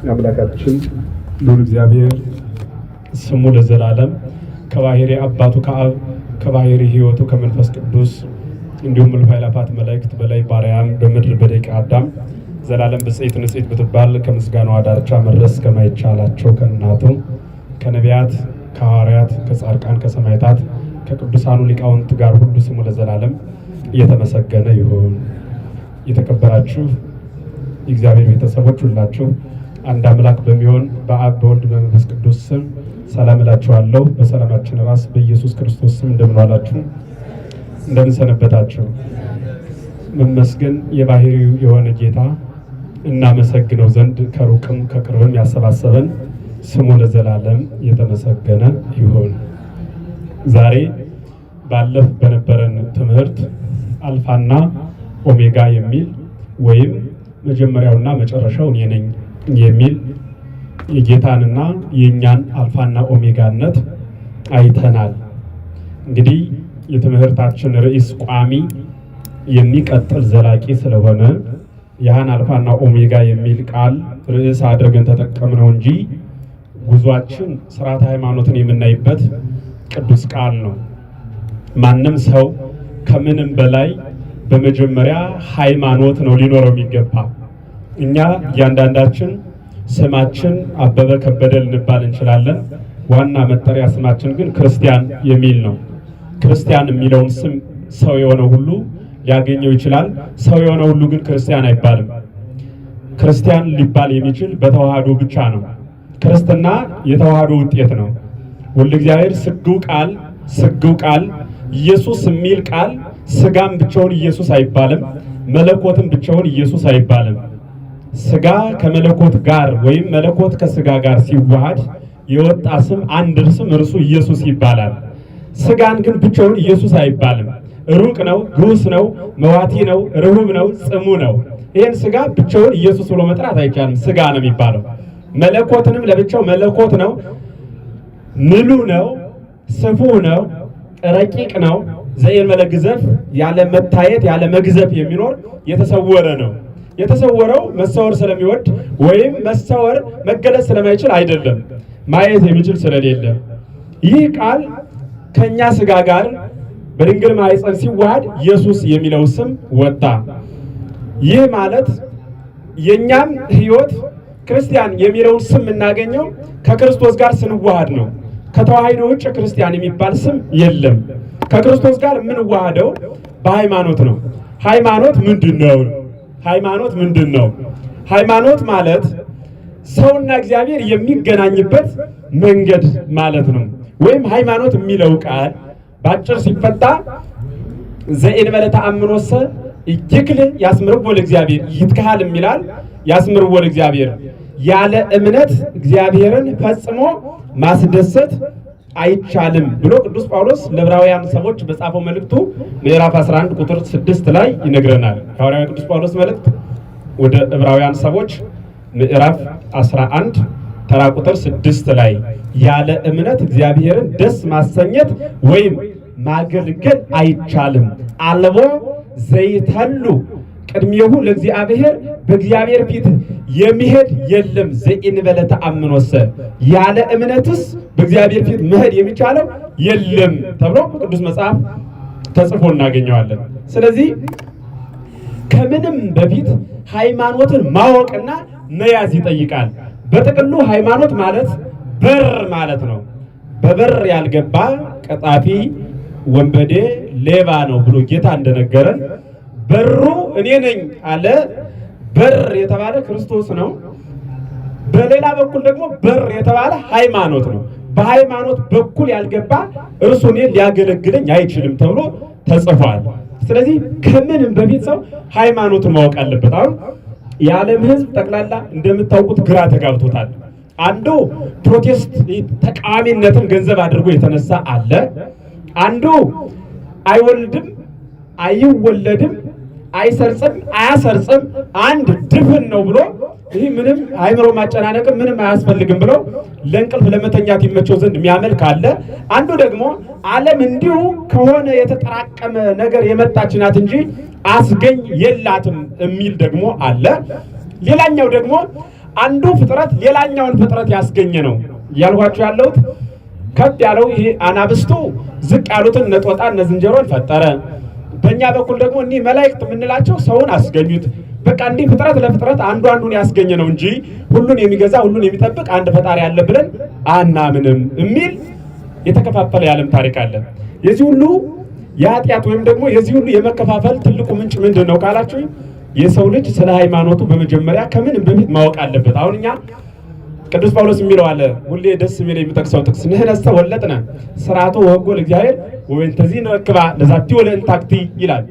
አምላካችን ሉል እግዚአብሔር ስሙ ለዘላለም ከባህሪ አባቱ ከአብ ከባህሪ ሕይወቱ ከመንፈስ ቅዱስ እንዲሁም እልፍ አእላፋት መላእክት በላይ ባሪያም በምድር በደቂቀ አዳም ዘላለም ብፅዕት ንጽሕት ብትባል ከምስጋናዋ ዳርቻ መድረስ ከማይቻላቸው ከእናቱ ከነቢያት ከሐዋርያት ከጻድቃን ከሰማዕታት ከቅዱሳኑ ሊቃውንት ጋር ሁሉ ስሙ ለዘላለም እየተመሰገነ ይሁን። የተከበራችሁ የእግዚአብሔር ቤተሰቦች ሁላችሁ አንድ አምላክ በሚሆን በአብ በወልድ በመንፈስ ቅዱስ ስም ሰላም እላችኋለሁ። በሰላማችን ራስ በኢየሱስ ክርስቶስ ስም እንደምን ዋላችሁ? እንደምን ሰነበታችሁ? መመስገን የባህሪው የሆነ ጌታ እናመሰግነው ዘንድ ከሩቅም ከቅርብም ያሰባሰበን ስሙ ለዘላለም የተመሰገነ ይሁን። ዛሬ ባለፈ በነበረን ትምህርት አልፋና ኦሜጋ የሚል ወይም መጀመሪያውና መጨረሻው እኔ ነኝ የሚል የጌታንና የኛን አልፋና ኦሜጋነት አይተናል። እንግዲህ የትምህርታችን ርዕስ ቋሚ የሚቀጥል ዘላቂ ስለሆነ ያን አልፋና ኦሜጋ የሚል ቃል ርዕስ አድርገን ተጠቀምነው እንጂ ጉዟችን ስርዓተ ሃይማኖትን የምናይበት ቅዱስ ቃል ነው። ማንም ሰው ከምንም በላይ በመጀመሪያ ሃይማኖት ነው ሊኖረው የሚገባ። እኛ እያንዳንዳችን ስማችን አበበ ከበደ ልንባል እንችላለን። ዋና መጠሪያ ስማችን ግን ክርስቲያን የሚል ነው። ክርስቲያን የሚለውን ስም ሰው የሆነ ሁሉ ሊያገኘው ይችላል። ሰው የሆነ ሁሉ ግን ክርስቲያን አይባልም። ክርስቲያን ሊባል የሚችል በተዋህዶ ብቻ ነው። ክርስትና የተዋህዶ ውጤት ነው። ወልደ እግዚአብሔር ስግው ቃል ኢየሱስ የሚል ቃል ስጋም ብቻውን ኢየሱስ አይባልም፣ መለኮትም ብቻውን ኢየሱስ አይባልም። ስጋ ከመለኮት ጋር ወይም መለኮት ከስጋ ጋር ሲዋሃድ የወጣ ስም አንድ ስም እርሱ ኢየሱስ ይባላል። ስጋን ግን ብቻውን ኢየሱስ አይባልም። ሩቅ ነው፣ ግዑዝ ነው፣ መዋቲ ነው፣ ርሁብ ነው፣ ጽሙ ነው። ይህን ስጋ ብቻውን ኢየሱስ ብሎ መጥራት አይቻልም። ስጋ ነው የሚባለው። መለኮትንም ለብቻው መለኮት ነው፣ ምሉ ነው፣ ስፉህ ነው፣ ረቂቅ ነው። ዘእንበለ ግዘፍ ያለ መታየት ያለ መግዘፍ የሚኖር የተሰወረ ነው። የተሰወረው መሰወር ስለሚወድ ወይም መሰወር መገለጽ ስለማይችል አይደለም፣ ማየት የሚችል ስለሌለ። ይህ ቃል ከኛ ስጋ ጋር በድንግል ማኅፀን ሲዋሃድ ኢየሱስ የሚለው ስም ወጣ። ይህ ማለት የኛም ሕይወት ክርስቲያን የሚለውን ስም እናገኘው ከክርስቶስ ጋር ስንዋሃድ ነው። ከተዋህዶ ውጭ ክርስቲያን የሚባል ስም የለም። ከክርስቶስ ጋር የምንዋሃደው በሃይማኖት ነው። ሃይማኖት ምንድነው? ሃይማኖት ምንድነው? ሃይማኖት ማለት ሰውና እግዚአብሔር የሚገናኝበት መንገድ ማለት ነው። ወይም ሃይማኖት የሚለው ቃል ባጭር ሲፈታ ዘእንበለ ተአምኖሰ ይክል ያስምርዎ ለእግዚአብሔር ይትካል የሚላል። ያስምርዎ ለእግዚአብሔር ያለ እምነት እግዚአብሔርን ፈጽሞ ማስደሰት አይቻልም ብሎ ቅዱስ ጳውሎስ ለዕብራውያን ሰዎች በጻፈው መልእክቱ ምዕራፍ 11 ቁጥር 6 ላይ ይነግረናል። ሐዋርያው ቅዱስ ጳውሎስ መልእክት ወደ ዕብራውያን ሰዎች ምዕራፍ 11 ተራ ቁጥር 6 ላይ ያለ እምነት እግዚአብሔርን ደስ ማሰኘት ወይም ማገልገል አይቻልም። አልቦ ዘይተሉ ቅድሜሁ ለእግዚአብሔር በእግዚአብሔር ፊት የሚሄድ የለም። ዘእንበለ ተአምኖሰ ያለ እምነትስ በእግዚአብሔር ፊት መሄድ የሚቻለው የለም ተብሎ ቅዱስ መጽሐፍ ተጽፎ እናገኘዋለን። ስለዚህ ከምንም በፊት ሃይማኖትን ማወቅና መያዝ ይጠይቃል። በጥቅሉ ሃይማኖት ማለት በር ማለት ነው። በበር ያልገባ ቀጣፊ፣ ወንበዴ፣ ሌባ ነው ብሎ ጌታ እንደነገረን በሩ እኔ ነኝ አለ። በር የተባለ ክርስቶስ ነው። በሌላ በኩል ደግሞ በር የተባለ ሃይማኖት ነው። በሃይማኖት በኩል ያልገባ እርሱ እኔን ሊያገለግለኝ አይችልም ተብሎ ተጽፏል። ስለዚህ ከምንም በፊት ሰው ሃይማኖትን ማወቅ አለበት። አሁን የዓለም ሕዝብ ጠቅላላ እንደምታውቁት ግራ ተጋብቶታል። አንዱ ፕሮቴስት ተቃዋሚነትን ገንዘብ አድርጎ የተነሳ አለ። አንዱ አይወልድም፣ አይወለድም፣ አይሰርጽም፣ አያሰርጽም አንድ ድፍን ነው ብሎ ይህ ምንም አይምሮ ማጨናነቅም ምንም አያስፈልግም ብሎ ለእንቅልፍ ለመተኛት ይመቸው ዘንድ የሚያመልክ አለ። አንዱ ደግሞ ዓለም እንዲሁ ከሆነ የተጠራቀመ ነገር የመጣች ናት እንጂ አስገኝ የላትም የሚል ደግሞ አለ። ሌላኛው ደግሞ አንዱ ፍጥረት ሌላኛውን ፍጥረት ያስገኘ ነው ያልኋችሁ ያለሁት። ከፍ ያለው ይሄ አናብስቱ ዝቅ ያሉትን ነጦጣ ዝንጀሮን ፈጠረ። በእኛ በኩል ደግሞ እኒህ መላእክት የምንላቸው ሰውን አስገኙት። በቃ እንዲህ ፍጥረት ለፍጥረት አንዱ አንዱን ያስገኘ ነው እንጂ ሁሉን የሚገዛ ሁሉን የሚጠብቅ አንድ ፈጣሪ አለ ብለን አናምንም የሚል የተከፋፈለ የዓለም ታሪክ አለ። የዚህ ሁሉ የኃጢአት ወይም ደግሞ የዚህ ሁሉ የመከፋፈል ትልቁ ምንጭ ምንድን ነው ካላችሁ የሰው ልጅ ስለ ሃይማኖቱ በመጀመሪያ ከምንም በፊት ማወቅ አለበት። አሁን እኛ ቅዱስ ጳውሎስ የሚለው አለ ሁሌ ደስ የሚል የሚጠቅሰው ጥቅስ ንሕነሰ ወለጥነ ሥርዓቱ ወሕጎ ለእግዚአብሔር ወእንተዚህ ንረክባ ለዛቲ ወለእንታክቲ ይላል።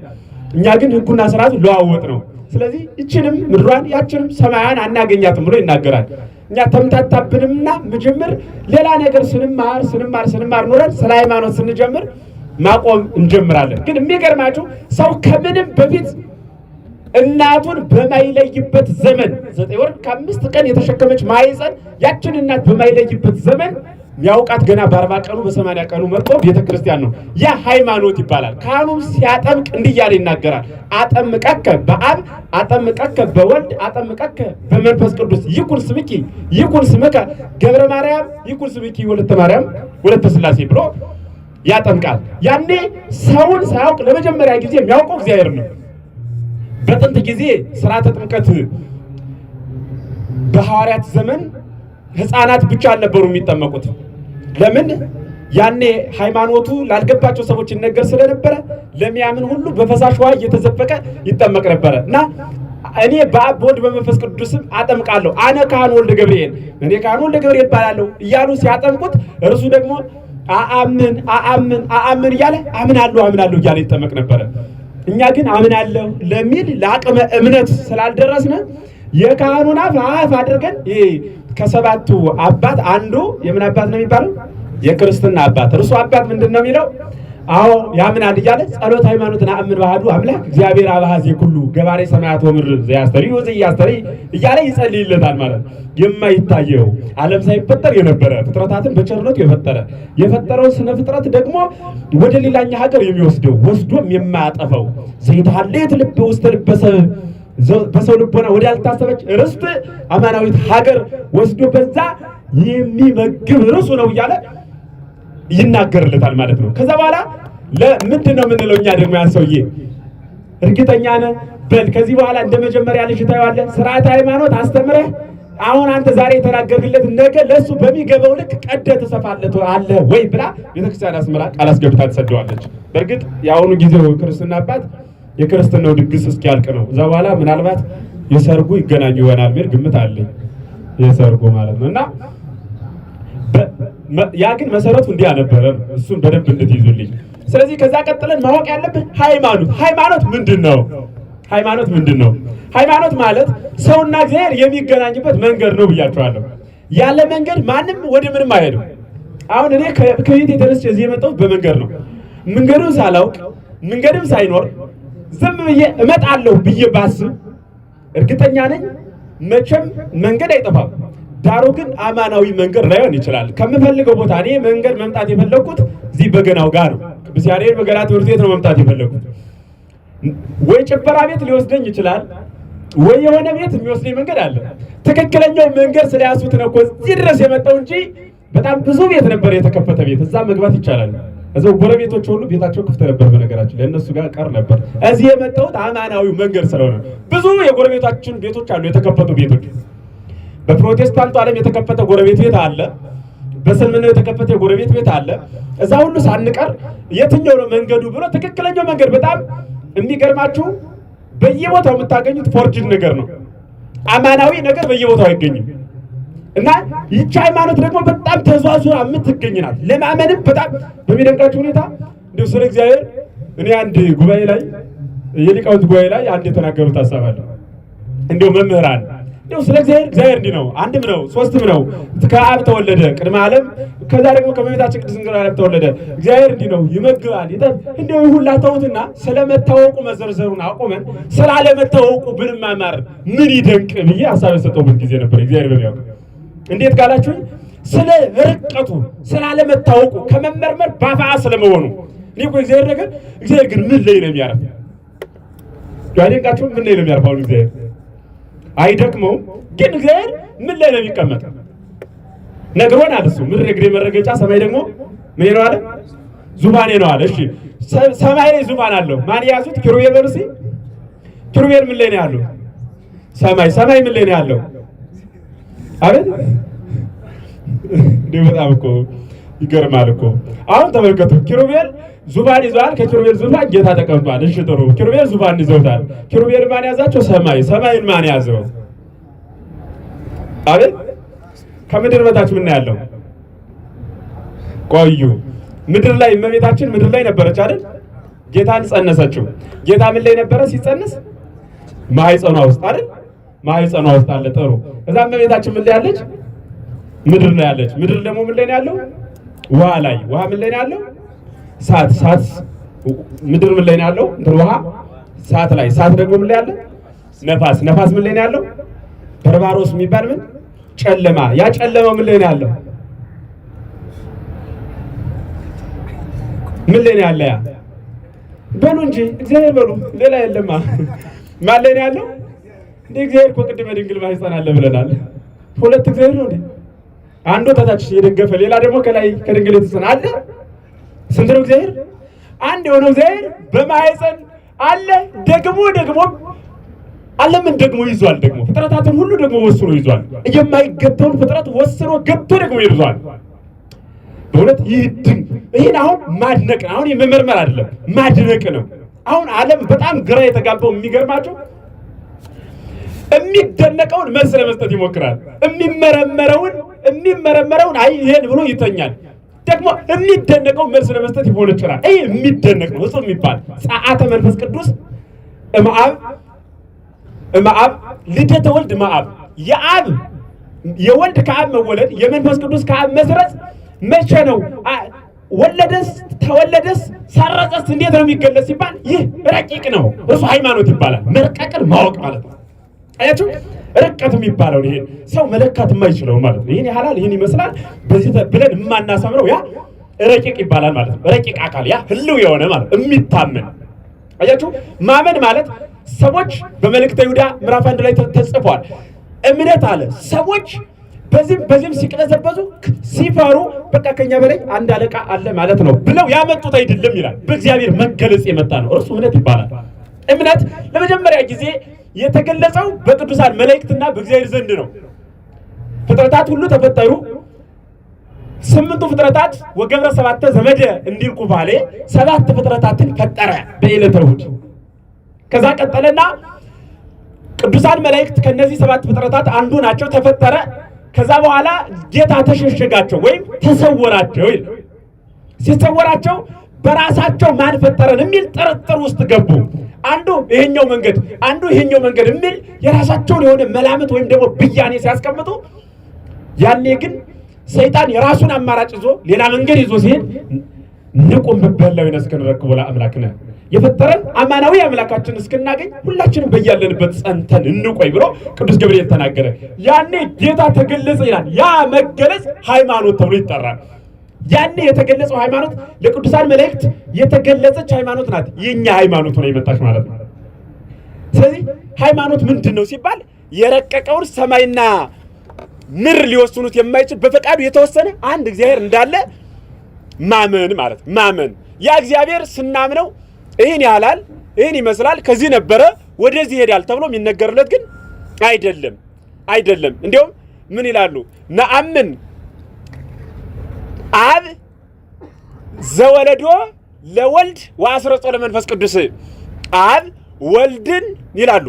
እኛ ግን ሕጉና ሥርዓቱ ለዋወጥ ነው። ስለዚህ ይችንም ምድሯን ያችንም ሰማያን አናገኛትም ብሎ ይናገራል። እኛ ተምታታብንምና መጀመር ሌላ ነገር ስንማር ኖረን ስለ ሃይማኖት ስንጀምር ማቆም እንጀምራለን። ግን የሚገርማችሁ ሰው ከምንም በፊት እናቱን በማይለይበት ዘመን 9 ወር ከ5 ቀን የተሸከመች ማይፀን ያችን እናት በማይለይበት ዘመን ያውቃት ገና በ40 ቀኑ በ80 ቀኑ መጥቶ ቤተክርስቲያን ነው። ያ ሃይማኖት ይባላል። ካህኑም ሲያጠምቅ እንዲህ እያለ ይናገራል። አጠምቀከ በአብ አጠምቀከ በወልድ አጠምቀከ በመንፈስ ቅዱስ ይኩን ስምኪ ይኩን ስምከ ገብረ ማርያም ይኩን ስምኪ ወለተ ማርያም ወለተ ሥላሴ ብሎ ያጠምቃል። ያኔ ሰውን ሳያውቅ ለመጀመሪያ ጊዜ የሚያውቀው እግዚአብሔር ነው። በጥንት ጊዜ ሥርዓተ ጥምቀት በሐዋርያት ዘመን ሕፃናት ብቻ አልነበሩ የሚጠመቁት። ለምን? ያኔ ሃይማኖቱ ላልገባቸው ሰዎች ይነገር ስለነበረ ለሚያምን ሁሉ በፈሳሽ ውሃ እየተዘፈቀ ይጠመቅ ነበረ እና እኔ በአብ በወልድ በመንፈስ ቅዱስም አጠምቃለሁ አነ ካህን ወልደ ገብርኤል እኔ ካህን ወልደ ገብርኤል እባላለሁ እያሉ ሲያጠምቁት እርሱ ደግሞ አአምን እያለ አምናለሁ እያለ ይጠመቅ ነበረ። እኛ ግን አምናለሁ ለሚል ለአቅመ እምነት ስላልደረስነ የካህኑን አፍ አድርገን ከሰባቱ አባት አንዱ የምን አባት ነው የሚባለው? የክርስትና አባት። እርሱ አባት ምንድን ነው የሚለው? አዎ ያምናል እያለ ጸሎት ሃይማኖት ነአምን በአሐዱ አምላክ እግዚአብሔር አብ ኀዜ ኩሉ ገባሬ ሰማያት ወምድር ዘያስተሪ ወዘያስተሪ እያለ ይጸልይለታል ማለት ነው። የማይታየው ዓለም ሳይፈጠር የነበረ ፍጥረታትን በቸርነቱ የፈጠረው ስነ ፍጥረት ደግሞ ወደ ሌላኛ ሀገር የሚወስደው ወስዶም የማያጠፋው ዘይትሐሌት ልብ ውስተ ልበ ሰብእ በሰው ልቦና ወደ ያልታሰበች ርስት አማናዊት ሀገር ወስዶ በዛ የሚመግብ ርሱ ነው እያለ ይናገርለታል ማለት ነው። ከዛ በኋላ ለምንድን ነው የምንለው እኛ ደግሞ ያን ሰውዬ እርግጠኛ ነህ በል ከዚህ በኋላ እንደ መጀመሪያ ልጅ ታየዋለህ ሥርዓተ ሃይማኖት አስተምረህ አሁን አንተ ዛሬ የተናገርክለት ነገ ለሱ በሚገባው ልክ ቀደህ ትሰፋለት አለ ወይ ብላ ቤተክርስቲያን አስመራ ቃል አስገብታ ትሰደዋለች። በእርግጥ የአሁኑ ጊዜው ክርስትና አባት የክርስትናው ድግስ እስኪያልቅ ነው። እዛ በኋላ ምናልባት የሰርጉ ይገናኙ ይሆናል የሚል ግምት አለኝ። የሰርጉ ማለት ነው እና ያ ግን መሰረቱ እንዲያ ነበረ። እሱን በደንብ እንድትይዙልኝ። ስለዚህ ከዛ ቀጥለን ማወቅ ያለብን ሃይማኖት ምንድነው? ሃይማኖት ማለት ሰውና እግዚአብሔር የሚገናኝበት መንገድ ነው ብያቸዋለሁ። ያለ መንገድ ማንም ወደ ምንም አይሄድም። አሁን እኔ ከቤት የተነስቼ እዚህ የመጣሁት በመንገድ ነው። መንገዱን ሳላውቅ መንገድም ሳይኖር ዝም ብዬ እመጣለሁ ብዬ ባስብ እርግጠኛ ነኝ መቼም መንገድ አይጠፋም። ዳሩ ግን አማናዊ መንገድ ላይሆን ይችላል። ከምፈልገው ቦታ እኔ መንገድ መምጣት የፈለኩት እዚህ በገናው ጋር ነው። ቅዱስ ያሬድ በገና ትምህርት ቤት ነው መምጣት የፈለኩት። ወይ ጭፈራ ቤት ሊወስደኝ ይችላል፣ ወይ የሆነ ቤት የሚወስደኝ መንገድ አለ። ትክክለኛው መንገድ ስለያዙት ነው እኮ እዚህ ድረስ የመጣው እንጂ በጣም ብዙ ቤት ነበር የተከፈተ ቤት። እዛ መግባት ይቻላል። እዛው ጎረቤቶች ሁሉ ቤታቸው ክፍት ነበር። በነገራችን ለእነሱ ጋር ቀር ነበር። እዚህ የመጣሁት አማናዊው መንገድ ስለሆነ ብዙ የጎረቤታችን ቤቶች አሉ፣ የተከፈቱ ቤቶች። በፕሮቴስታንቱ ዓለም የተከፈተ ጎረቤት ቤት አለ፣ በእስልምናው የተከፈተ የጎረቤት ቤት አለ። እዛ ሁሉ ሳንቀር የትኛው ነው መንገዱ ብሎ ትክክለኛው መንገድ በጣም የሚገርማችሁ በየቦታው የምታገኙት ፎርጅድ ነገር ነው። አማናዊ ነገር በየቦታው አይገኝም። እና ይህች ሃይማኖት ደግሞ በጣም ተዟዙራ የምትገኝ ናት። ለማመንም በጣም በሚደንቃችሁ ሁኔታ እንደው ስለ እግዚአብሔር እኔ አንድ ጉባኤ ላይ የሊቃውንት ጉባኤ ላይ አንድ የተናገሩት ሐሳብ አለ። እንደው መምህራን እንደው ስለ እግዚአብሔር እንዲህ ነው፣ አንድም ነው ሶስትም ነው፣ ከአብ ተወለደ ቅድመ ዓለም፣ ከዛ ደግሞ ከእመቤታችን ቅድስት ድንግል ማርያም ተወለደ፣ እግዚአብሔር እንዲህ ነው ይመግባል ይጠብ። እንደው ሁላ ተውትና ስለመታወቁ መዘርዘሩን አቁመን ስላለመታወቁ ብንማማር ምን ይደንቅ ብዬ ሐሳብ የሰጠሁበት ጊዜ ነበር። እግዚአብሔር በሚያውቅ እንዴት ካላችሁ ስለ ርቀቱ ስላለመታወቁ ከመመርመር ባፋ ስለመሆኑ እኔ እኮ እግዚአብሔር ነገር እግዚአብሔር ግን ምን ላይ ነው የሚያርፍ? ያደንቃችሁ ምን ላይ ነው የሚያርፈው? እግዚአብሔር አይደክመውም፣ ግን እግዚአብሔር ምን ላይ ነው የሚቀመጠው? ነግሮናል እሱ። ምድር የእግሬ መረገጫ ሰማይ ደግሞ ምን ነው አለ? ዙፋኔ ነው አለ። እሺ ሰማይ ላይ ዙፋን አለው። ማን ያዙት? ኪሩቤል በርሲ። ኪሩቤል ምን ላይ ነው ያለው? ሰማይ ምን ላይ ነው ያለው? አቤት እንዴ! በጣም እኮ ይገርማል እኮ። አሁን ተመልከቱ፣ ኪሩቤል ዙፋን ይዟል። ከኪሩቤል ዙፋን ጌታ ተቀምጧል። እሺ ጥሩ። ኪሩቤል ዙፋን ይዘውታል። ኪሩቤል ማን ያዛቸው? ሰማይን ማን ያዘው? አቤት ከምድር በታች ምን ያለው? ቆዩ። ምድር ላይ እመቤታችን ምድር ላይ ነበረች አይደል? ጌታን ጸነሰችው። ጌታ ምን ላይ ነበረ ሲጸነስ? ማህፀኗ ውስጥ አይደል? ማህፀኗ ውስጥ አለ። ጥሩ። እዛ እመቤታችን ምን ላይ ያለች? ምድር ላይ ያለች። ምድር ደግሞ ምን ላይ ነው ያለው? ውሃ ላይ። ውሃ ምን ላይ ነው ያለው? እሳት። ምድር ምን ላይ ነው ያለው? ውሃ እሳት ላይ። እሳት ደግሞ ምን ላይ ያለ? ነፋስ ምን ላይ ነው ያለው? በርባሮስ የሚባል ምን ጨለማ። ያ ጨለማው ምን ላይ ነው ያለው? ምን ላይ ነው ያለ? ያ በሉ እንጂ እግዚአብሔር በሉ፣ ሌላ የለማ። ማን ላይ ነው ያለው? እንደ እግዚአብሔር እኮ ቅድመ ድንግል ማህፀን አለ ብለናል። ሁለት እግዚአብሔር ነው እንዴ? አንዱ ተታች የደገፈ ሌላ ደግሞ ከላይ ከድንግል የተሰነ አለ። ስንት ነው እግዚአብሔር? አንድ የሆነው እግዚአብሔር በማህፀን አለ። ደግሞ ዓለምን ደግሞ ይዟል። ደግሞ ፍጥረታትን ሁሉ ደግሞ ወስኖ ይዟል። የማይገባውን ፍጥረት ወስኖ ገብቶ ደግሞ ይዟል። በእውነት ይህን አሁን ማድነቅ ነው። አሁን የመመርመር አይደለም ማድነቅ ነው። አሁን ዓለም በጣም ግራ የተጋባው የሚገርማቸው የሚደነቀውን መልስ ለመስጠት ይሞክራል። የሚመረመረውን አይ ይሄን ብሎ ይተኛል። ደግሞ የሚደነቀው መልስ ለመስጠት ይሞክራል። ይሄ የሚደነቅ ነው። እሱ የሚባል ጸአተ መንፈስ ቅዱስ እምአብ ልደተ ወልድ እምአብ የአብ የወልድ ከአብ መወለድ የመንፈስ ቅዱስ ከአብ መስረጽ መቼ ነው? ወለደስ ተወለደስ ሰረጸስ እንዴት ነው የሚገለጽ ሲባል ይህ ረቂቅ ነው። እርሱ ሃይማኖት ይባላል። መርቀቅን ማወቅ ማለት ነው። አያችሁ ርቀት የሚባለው ይሄ ሰው መለካት የማይችለው ማለት ነው። ይሄን ያህላል ይሄን ይመስላል በዚህ ብለን የማናሰምረው ያ ረቂቅ ይባላል ማለት ነው። ረቂቅ አካል ያ ህልው የሆነ ማለት የሚታመን አያችሁ። ማመን ማለት ሰዎች በመልእክተ ይሁዳ ምዕራፍ 1 ላይ ተጽፏል። እምነት አለ ሰዎች በዚህም ሲቅለዘበዙ ሲፈሩ በቃ ከኛ በላይ አንድ አለቃ አለ ማለት ነው ብለው ያመጡት አይደለም ይላል። በእግዚአብሔር መገለጽ የመጣ ነው። እርሱ እምነት ይባላል። እምነት ለመጀመሪያ ጊዜ የተገለጸው በቅዱሳን መላእክትና በእግዚአብሔር ዘንድ ነው። ፍጥረታት ሁሉ ተፈጠሩ። 8ቱ ፍጥረታት ወገብረ 7 ዘመደ እንዲል ኩፋሌ 7 ፍጥረታትን ፈጠረ በዕለተ እሑድ። ከዛ ቀጠለና ቅዱሳን መላእክት ከነዚህ 7 ፍጥረታት አንዱ ናቸው፣ ተፈጠረ። ከዛ በኋላ ጌታ ተሸሸጋቸው ወይም ተሰወራቸው ይል ሲሰወራቸው በራሳቸው ማን ፈጠረን የሚል ጥርጥር ውስጥ ገቡ። አንዱ ይሄኛው መንገድ የሚል የራሳቸውን የሆነ መላምት ወይም ደግሞ ብያኔ ሲያስቀምጡ፣ ያኔ ግን ሰይጣን የራሱን አማራጭ ይዞ ሌላ መንገድ ይዞ ሲሄድ ንቁም በበላው ይነስከንረክቦ ለአምላክነ የፈጠረን አማናዊ አምላካችን እስክናገኝ ሁላችንም በያለንበት ጸንተን እንቆይ ብሎ ቅዱስ ገብርኤል ተናገረ። ያኔ ጌታ ተገለጸ ይላል። ያ መገለጽ ሃይማኖት ተብሎ ይጠራል። ያኔ የተገለጸው ሃይማኖት ለቅዱሳን መላእክት የተገለጸች ሃይማኖት ናት። የኛ ሃይማኖት ነው የመጣች ማለት ነው። ስለዚህ ሃይማኖት ምንድን ነው ሲባል የረቀቀውን ሰማይና ምድር ሊወስኑት የማይችል በፈቃዱ የተወሰነ አንድ እግዚአብሔር እንዳለ ማመን ማለት ማመን። ያ እግዚአብሔር ስናምነው ይህን ያህላል፣ ይህን ይመስላል፣ ከዚህ ነበረ ወደዚህ ይሄዳል ተብሎ የሚነገርለት ግን አይደለም። እንዲያውም ምን ይላሉ? ነአምን አብ ዘወለዶ ለወልድ ወአስረጾ ለመንፈስ ቅዱስ አብ ወልድን ይላሉ።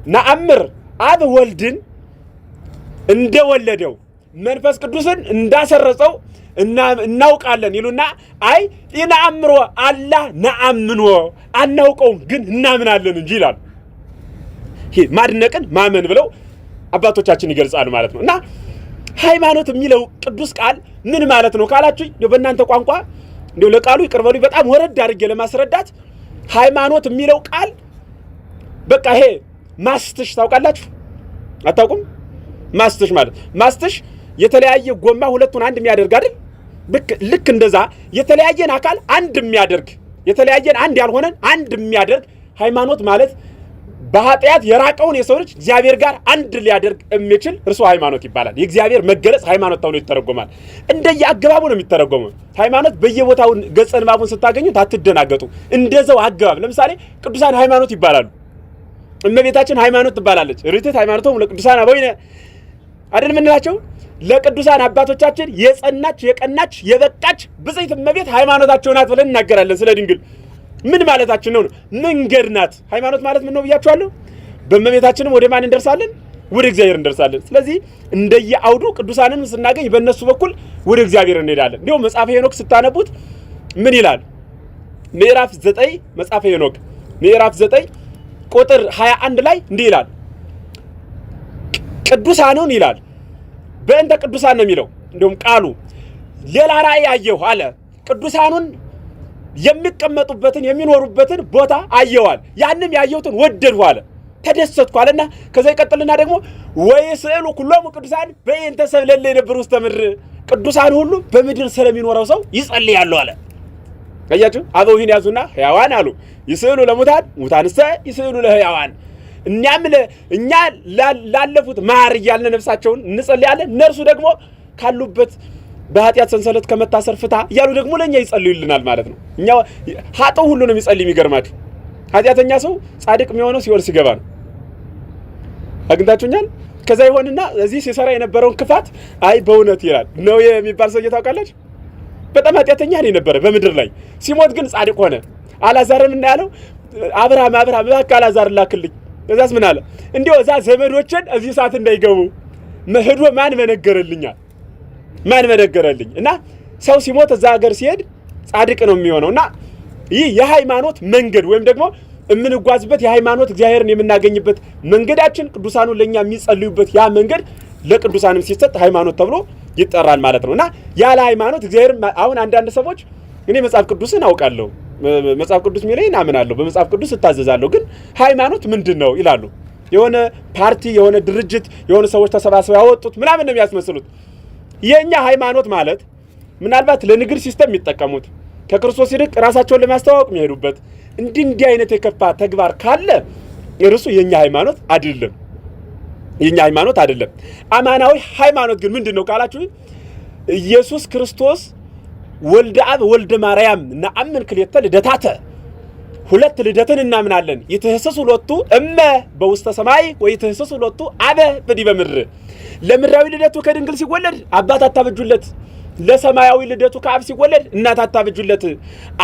ነአምር አብ ወልድን እንደወለደው መንፈስ ቅዱስን እንዳሰረጸው እናውቃለን ይሉና አይ ኢነአምሮ አላ ነአምኖ አናውቀውም ግን እናምናለን እንጂ ይላሉ። ይሄ ማድነቅን ማመን ብለው አባቶቻችን ይገልጻሉ ማለት ነው። እና ሃይማኖት የሚለው ቅዱስ ቃል ምን ማለት ነው ካላችሁ በእናንተ ቋንቋ እንደው ለቃሉ ይቅርበሉ በጣም ወረድ አድርጌ ለማስረዳት ሃይማኖት የሚለው ቃል በቃ ይሄ ማስትሽ ታውቃላችሁ? አታውቁም? ማስትሽ ማለት ማስትሽ የተለያየ ጎማ ሁለቱን አንድ የሚያደርግ አይደል? ልክ እንደዛ የተለያየን አካል አንድ የሚያደርግ የተለያየን አንድ ያልሆነን አንድ የሚያደርግ ሃይማኖት ማለት በኃጢአት የራቀውን የሰው ልጅ እግዚአብሔር ጋር አንድ ሊያደርግ የሚችል እርሱ ሃይማኖት ይባላል። የእግዚአብሔር መገለጽ ሃይማኖት ተብሎ ይተረጎማል። እንደየአገባቡ ነው የሚተረጎመው። ሃይማኖት በየቦታው ገጸ ንባቡን ስታገኙት አትደናገጡ። እንደዛው አገባብ ለምሳሌ ቅዱሳን ሃይማኖት ይባላሉ። እመቤታችን ሃይማኖት ትባላለች። ርትዕት ሃይማኖቶም ለቅዱሳን አበዊነ አይደል ምንላቸው? ለቅዱሳን አባቶቻችን የጸናች የቀናች የበቃች ብጽዕት እመቤት ሃይማኖታቸው ናት ብለን እናገራለን። ስለ ድንግል ምን ማለታችን ነው? መንገድ ናት። ሃይማኖት ማለት ምን ነው ብያችኋለሁ። በእመቤታችንም ወደ ማን እንደርሳለን? ወደ እግዚአብሔር እንደርሳለን። ስለዚህ እንደየአውዱ ቅዱሳንን ስናገኝ በእነሱ በኩል ወደ እግዚአብሔር እንሄዳለን። እንዲሁም መጽሐፈ ሄኖክ ስታነቡት ምን ይላል? ምዕራፍ 9 መጽሐፈ ሄኖክ ምዕራፍ 9 ቁጥር 21 ላይ እንዲህ ይላል። ቅዱሳኑን ይላል በእንተ ቅዱሳን ነው የሚለው። እንደውም ቃሉ ሌላ ራእይ አየሁ አለ። ቅዱሳኑን የሚቀመጡበትን የሚኖሩበትን ቦታ አየዋል። ያንም ያየሁትን ወደድሁ አለ፣ ተደሰትኩ አለና ከዛ ይቀጥልና ደግሞ ወይስዕሉ ኩሎሙ ቅዱሳን በእንተ ሰብእ ለእለ ይነብሩ ውስተ ምድር፣ ቅዱሳን ሁሉ በምድር ስለሚኖረው ሰው ይጸልያሉ አለ። አያችሁ፣ አበዊን ያዙና ሕያዋን አሉ ይስዕሉ ለሙታን ሙታንሰ ይስዕሉ ለሕያዋን። እኛ ላለፉት ማር እያልን ነፍሳቸውን እንጸልያለን፣ እነርሱ ደግሞ ካሉበት በኃጢአት ሰንሰለት ከመታሰር ፍታ እያሉ ደግሞ ለኛ ይጸልዩልናል ማለት ነው። እኛ ኃጥእ ሁሉ ነው የሚጸልይ። የሚገርማችሁ ኃጢአተኛ ሰው ጻድቅ የሚሆነው ሲኦል ሲገባ ነው። አግኝታችሁኛል። ከዛ ይሆንና እዚህ ሲሰራ የነበረውን ክፋት አይ በእውነት ይላል ነው የሚባል ሰው ታውቃላችሁ። በጣም ኃጢአተኛ ነው የነበረ በምድር ላይ ሲሞት ግን ጻድቅ ሆነ። አልዓዛርን እና ያለው አብርሃም እባክህ አልዓዛርን ላክልኝ። እዛስ ምን አለ? እንዲያው እዛ ዘመዶችን እዚህ ሰዓት እንዳይገቡ መሄዶ ማን መነገረልኛል? ማን መነገረልኝ? እና ሰው ሲሞት እዛ ሀገር ሲሄድ ጻድቅ ነው የሚሆነው። እና ይህ የሃይማኖት መንገድ ወይም ደግሞ የምንጓዝበት የሃይማኖት እግዚአብሔርን የምናገኝበት መንገዳችን ቅዱሳኑ ለኛ የሚጸልዩበት ያ መንገድ ለቅዱሳንም ሲሰጥ ሃይማኖት ተብሎ ይጠራል ማለት ነው። እና ያለ ሃይማኖት እግዚአብሔር አሁን አንዳንድ ሰዎች እኔ መጽሐፍ ቅዱስን አውቃለሁ፣ መጽሐፍ ቅዱስ ሚለኝ አምናለሁ፣ በመጽሐፍ ቅዱስ እታዘዛለሁ፣ ግን ሃይማኖት ምንድነው ይላሉ። የሆነ ፓርቲ የሆነ ድርጅት የሆነ ሰዎች ተሰባስበው ያወጡት ምናምን ነው የሚያስመስሉት። የኛ ሃይማኖት ማለት ምናልባት ለንግድ ሲስተም የሚጠቀሙት ከክርስቶስ ይልቅ ራሳቸውን ለማስተዋወቅ የሚሄዱበት እንዲህ አይነት የከፋ ተግባር ካለ እርሱ የኛ ሃይማኖት አይደለም። የኛ ሃይማኖት አይደለም። አማናዊ ሃይማኖት ግን ምንድነው ካላችሁ ኢየሱስ ክርስቶስ ወልደ አብ ወልደ ማርያም ነአምን ክልኤተ ልደታተ፣ ሁለት ልደትን እናምናለን። ይትህሰሱ ሎቱ እመ በውስተ ሰማይ ወይትህሰሱ ሎቱ አበ በዲበ ምድር። ለምድራዊ ልደቱ ከድንግል ሲወለድ አባት አታበጁለት፣ ለሰማያዊ ልደቱ ከአብ ሲወለድ እናት አታበጁለት።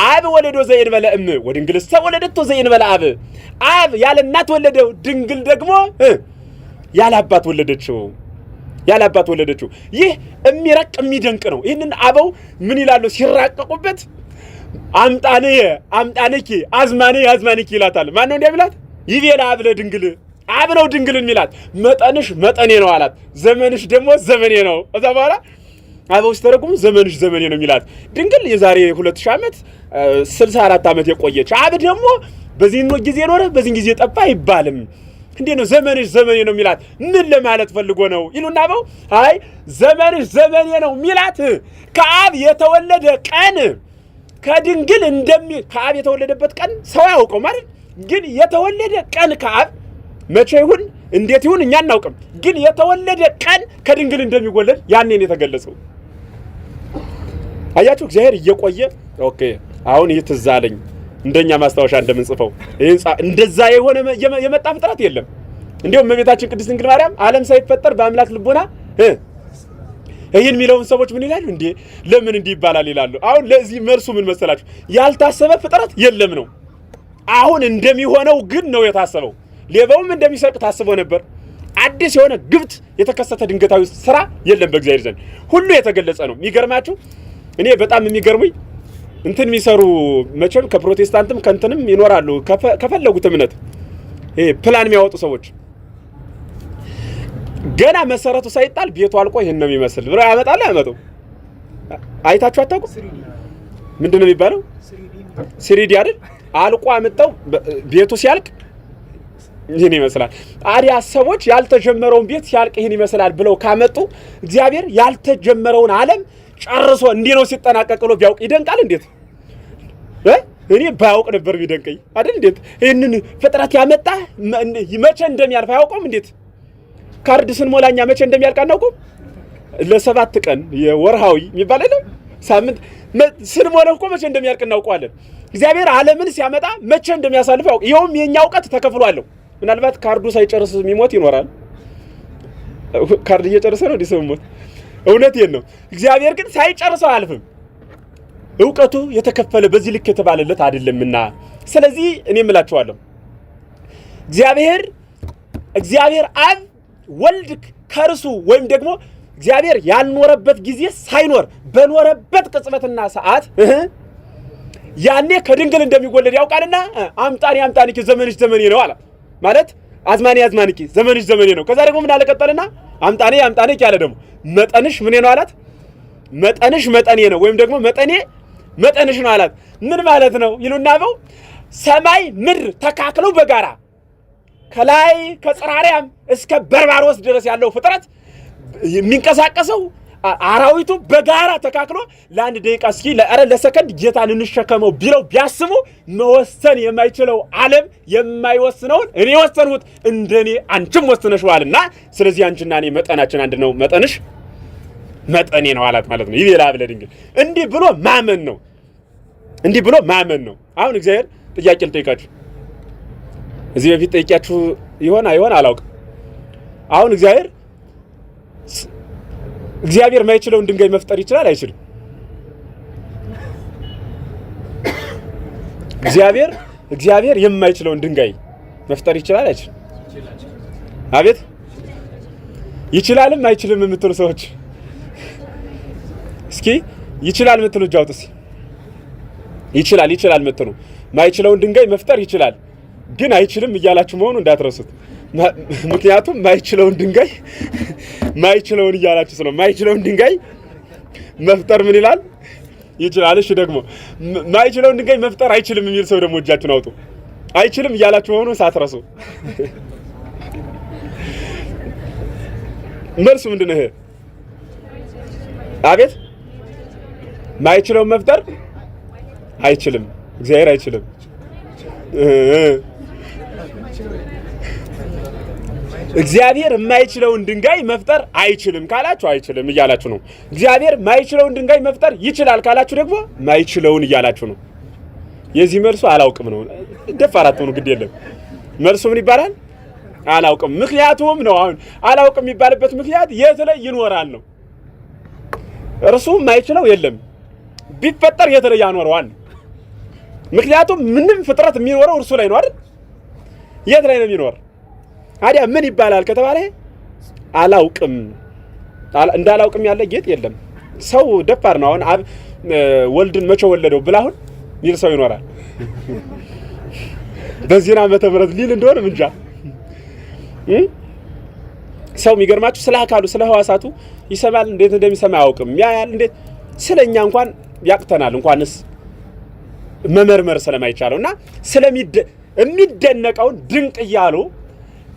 አብ ወለዶ ዘእንበለ እም ወድንግልሰ ወለደቶ ዘእንበለ አብ። አብ ያለ እናት ወለደው፣ ድንግል ደግሞ ያለ አባት ወለደችው። ያለ አባት ወለደችው። ይህ የሚረቅ የሚደንቅ ነው። ይህንን አበው ምን ይላሉ ሲራቀቁበት? አምጣንየ አምጣንኪ አዝማንየ አዝማንኪ ይላታል። ማን ነው እንዲያብላት? ይቤላ አብ ለድንግል፣ አብ ነው ድንግልን የሚላት። መጠንሽ መጠኔ ነው አላት፣ ዘመንሽ ደግሞ ዘመኔ ነው። እዛ በኋላ አበው ሲተረጉሙ ዘመንሽ ዘመኔ ነው የሚላት ድንግል የዛሬ 2000 ዓመት 64 ዓመት የቆየች፣ አብ ደግሞ በዚህን ጊዜ ኖረ በዚህን ጊዜ ጠፋ አይባልም። እንዴ ነው ዘመንሽ ዘመኔ ነው የሚላት? ምን ለማለት ፈልጎ ነው ይሉና አበው አይ ዘመንሽ ዘመኔ ነው የሚላት ከአብ የተወለደ ቀን ከድንግል ከአብ የተወለደበት ቀን ሰው ያውቀው ማለት ግን የተወለደ ቀን ከአብ መቼ ይሁን እንዴት ይሁን እኛ እናውቅም። ግን የተወለደ ቀን ከድንግል እንደሚወለድ ያኔን የተገለጸው አያችሁ። እግዚአብሔር እየቆየ ኦኬ አሁን ይትዛለኝ እንደኛ ማስታወሻ እንደምንጽፈው እንደዛ የሆነ የመጣ ፍጥረት የለም። እንዲሁም እመቤታችን ቅድስት ድንግል ማርያም ዓለም ሳይፈጠር በአምላክ ልቦና ይህን የሚለውን ሰዎች ምን ይላሉ? እንዴ ለምን እንዲህ ይባላል ይላሉ። አሁን ለዚህ መልሱ ምን መሰላችሁ? ያልታሰበ ፍጥረት የለም ነው። አሁን እንደሚሆነው ግን ነው የታሰበው። ሌባውም እንደሚሰርቅ ታስቦ ነበር። አዲስ የሆነ ግብት የተከሰተ ድንገታዊ ስራ የለም በእግዚአብሔር ዘንድ። ሁሉ የተገለጸ ነው። የሚገርማችሁ እኔ በጣም የሚገርሙኝ እንትን የሚሰሩ መቼም ከፕሮቴስታንትም ከእንትንም ይኖራሉ ከፈለጉት እምነት ይሄ ፕላን የሚያወጡ ሰዎች ገና መሰረቱ ሳይጣል ቤቱ አልቆ ይሄን ነው የሚመስል ብለው ያመጣሉ። ያመጡ አይታችሁ አታውቁ? ምንድን ነው የሚባለው? ስሪዲ አይደል? አልቆ አመጣው ቤቱ ሲያልቅ ይሄን ይመስላል። አዲያ ሰዎች ያልተጀመረውን ቤት ሲያልቅ ይሄን ይመስላል ብለው ካመጡ እግዚአብሔር ያልተጀመረውን ዓለም ጨርሶ እንዲህ ነው ሲጠናቀቅ ብሎ ቢያውቅ ይደንቃል። እንዴት እኔ ባያውቅ ነበር ቢደንቀኝ አይደል? እንዴት ይሄንን ፍጥረት ያመጣ መቼ እንደሚያልፍ አያውቀውም? እንዴት ካርድ ስንሞላኛ መቼ እንደሚያልቅ አናውቀውም? ለሰባት ቀን የወርሃዊ የሚባል አይደል ሳምንት ስንሞላ እኮ መቼ እንደሚያልቅ እናውቀዋለን። እግዚአብሔር ዓለምን ሲያመጣ መቼ እንደሚያሳልፍ ያውቅ። ይኸውም የኛ እውቀት ተከፍሏል። ምናልባት ካርዱ ሳይጨርስ የሚሞት ይኖራል። ካርድ እየጨረሰ ነው እንዲህ ሰው ሞት። እውነቴን ነው። እግዚአብሔር ግን ሳይጨርሰው አያልፍም። እውቀቱ የተከፈለ በዚህ ልክ የተባለለት አይደለምና ስለዚህ እኔ እምላችኋለሁ እግዚአብሔር አብ ወልድ ከርሱ ወይም ደግሞ እግዚአብሔር ያልኖረበት ጊዜ ሳይኖር በኖረበት ቅጽበትና ሰዓት ያኔ ከድንግል እንደሚወለድ ያውቃልና አምጣኒኪ ዘመንሽ ዘመኔ ነው አለ። ማለት አዝማኒኪ ዘመንሽ ዘመኔ ነው። ከዛ ደግሞ ምን አለቀጠልና አምጣኒኪ ያለ ደግሞ መጠንሽ ምን ነው አላት። መጠንሽ መጠኔ ነው ወይም ደግሞ መጠንሽ ነው አላት። ምን ማለት ነው ይሉና ነው ሰማይ ምድር ተካክለው በጋራ ከላይ ከጽራሪያም እስከ በርባሮስ ድረስ ያለው ፍጥረት የሚንቀሳቀሰው አራዊቱ በጋራ ተካክሎ ለአንድ ደቂቃ እስኪ ለሰከንድ ጌታን እንሸከመው ቢለው ቢያስቡ መወሰን የማይችለው ዓለም የማይወስነውን እኔ ወሰንሁት እንደኔ አንቺም ወስነሽዋልና ስለዚህ አንቺና እኔ መጠናችን አንድ ነው፣ መጠንሽ መጠኔ ነው አላት ማለት ነው። ይቤላ ብለ ድንግል እንዲህ ብሎ ማመን ነው። አሁን እግዚአብሔር ጥያቄ ልጠይቃችሁ። እዚህ በፊት ጠይቂያችሁ ይሆን አይሆን አላውቅም። አሁን እግዚአብሔር የማይችለውን ድንጋይ መፍጠር ይችላል አይችልም? እግዚአብሔር የማይችለውን ድንጋይ መፍጠር ይችላል አይችልም? አቤት ይችላልም አይችልም የምትሉ ሰዎች እስኪ ይችላል የምትሉ እጅ አውጡ። ይችላል የምትሉ ማይችለውን ድንጋይ መፍጠር ይችላል ግን አይችልም እያላችሁ መሆኑ እንዳትረሱት። ምክንያቱም ማይችለውን ድንጋይ ማይችለውን እያላችሁ ስለ ማይችለውን ድንጋይ መፍጠር ምን ይላል? ይችላል። እሺ ደግሞ ማይችለውን ድንጋይ መፍጠር አይችልም የሚል ሰው ደግሞ እጃችሁን አውጡ። አይችልም እያላችሁ መሆኑ ሳትረሱ። መልሱ ምንድነው? ይሄ አቤት ማይችለውን መፍጠር አይችልም። እግዚአብሔር አይችልም። እግዚአብሔር የማይችለውን ድንጋይ መፍጠር አይችልም ካላችሁ አይችልም እያላችሁ ነው። እግዚአብሔር ማይችለውን ድንጋይ መፍጠር ይችላል ካላችሁ ደግሞ ማይችለውን እያላችሁ ነው። የዚህ መልሱ አላውቅም ነው። ደፋራት ነው ግድ የለም። መልሱ ምን ይባላል? አላውቅም። ምክንያቱም ነው አሁን አላውቅም የሚባልበት ምክንያት የት ላይ ይኖራል ነው። እርሱ ማይችለው የለም። ቢፈጠር የት ላይ ያኖረዋል? ምክንያቱም ምንም ፍጥረት የሚኖረው እርሱ ላይ ነው አይደል? የት ላይ ነው የሚኖር? ታዲያ ምን ይባላል ከተባለ አላውቅም። እንዳላውቅም ያለ ጌጥ የለም። ሰው ደፋር ነው። አሁን አብ ወልድን መቼ ወለደው ብላ አሁን ይል ሰው ይኖራል? በዚህና መተብረት ሊል እንደሆነ እንጃ። ሰው የሚገርማችሁ ስለ አካሉ ስለ ህዋሳቱ ይሰማል፣ እንዴት እንደሚሰማ አያውቅም። ያያል፣ እንዴት ስለኛ እንኳን ያቅተናል፣ እንኳንስ መመርመር ስለማይቻለውና የሚደነቀውን ድንቅ እያሉ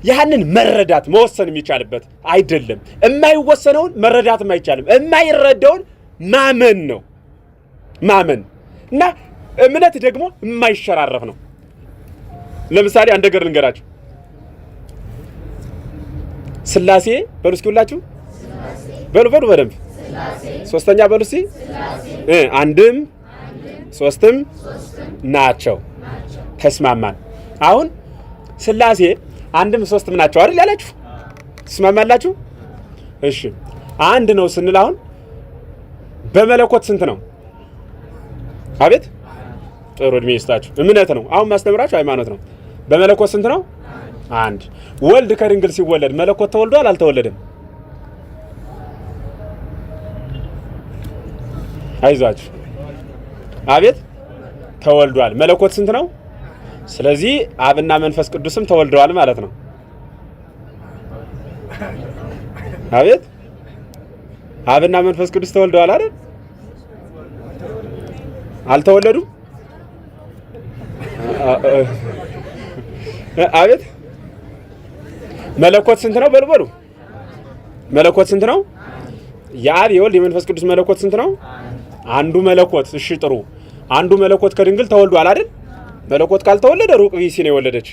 ያንን መረዳት መወሰን የሚቻልበት አይደለም። የማይወሰነውን መረዳትም አይቻልም። የማይረዳውን ማመን ነው። ማመን እና እምነት ደግሞ የማይሸራረፍ ነው። ለምሳሌ አንድ ነገር ልንገራችሁ። ስላሴ በሉ እስኪ ሁላችሁ በሉ በደንብ ሶስተኛ በሉ እስኪ አንድም ሶስትም ናቸው። ተስማማን። አሁን ስላሴ አንድም ሶስትም ናቸው አይደል ያላችሁ? ተስማማላችሁ? እሺ አንድ ነው ስንል አሁን በመለኮት ስንት ነው? አቤት ጥሩ እድሜ ይስጣችሁ። እምነት ነው። አሁን ማስተምራችሁ ሃይማኖት ነው። በመለኮት ስንት ነው? አንድ። ወልድ ከድንግል ሲወለድ መለኮት ተወልዷል አልተወለደም? አይዟችሁ። አቤት ተወልዷል። መለኮት ስንት ነው? ስለዚህ አብና መንፈስ ቅዱስም ተወልደዋል ማለት ነው። አቤት አብና መንፈስ ቅዱስ ተወልደዋል አይደል? አልተወለዱም? አቤት መለኮት ስንት ነው? በሉ መለኮት ስንት ነው? የአብ የወልድ የመንፈስ ቅዱስ መለኮት ስንት ነው? አንዱ መለኮት። እሺ ጥሩ። አንዱ መለኮት ከድንግል ተወልዷል አይደል? መለኮት ካልተወለደ ሩቅ ቢሲ ነው የወለደች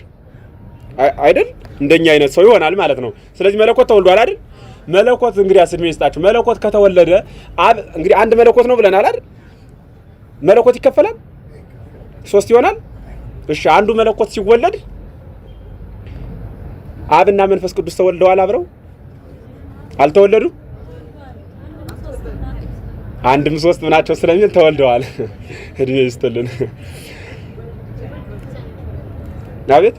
አይደል? እንደኛ አይነት ሰው ይሆናል ማለት ነው። ስለዚህ መለኮት ተወልዷል አይደል? መለኮት እንግዲህ አስድሜ ይስጣችሁ። መለኮት ከተወለደ አብ እንግዲህ አንድ መለኮት ነው ብለናል አይደል? መለኮት ይከፈላል 3 ይሆናል። እሺ አንዱ መለኮት ሲወለድ አብና መንፈስ ቅዱስ ተወልደዋል አብረው አልተወለዱ? አንድም 3 ናቸው ስለሚል ተወልደዋል። እድሜ ይስጥልን። አቤት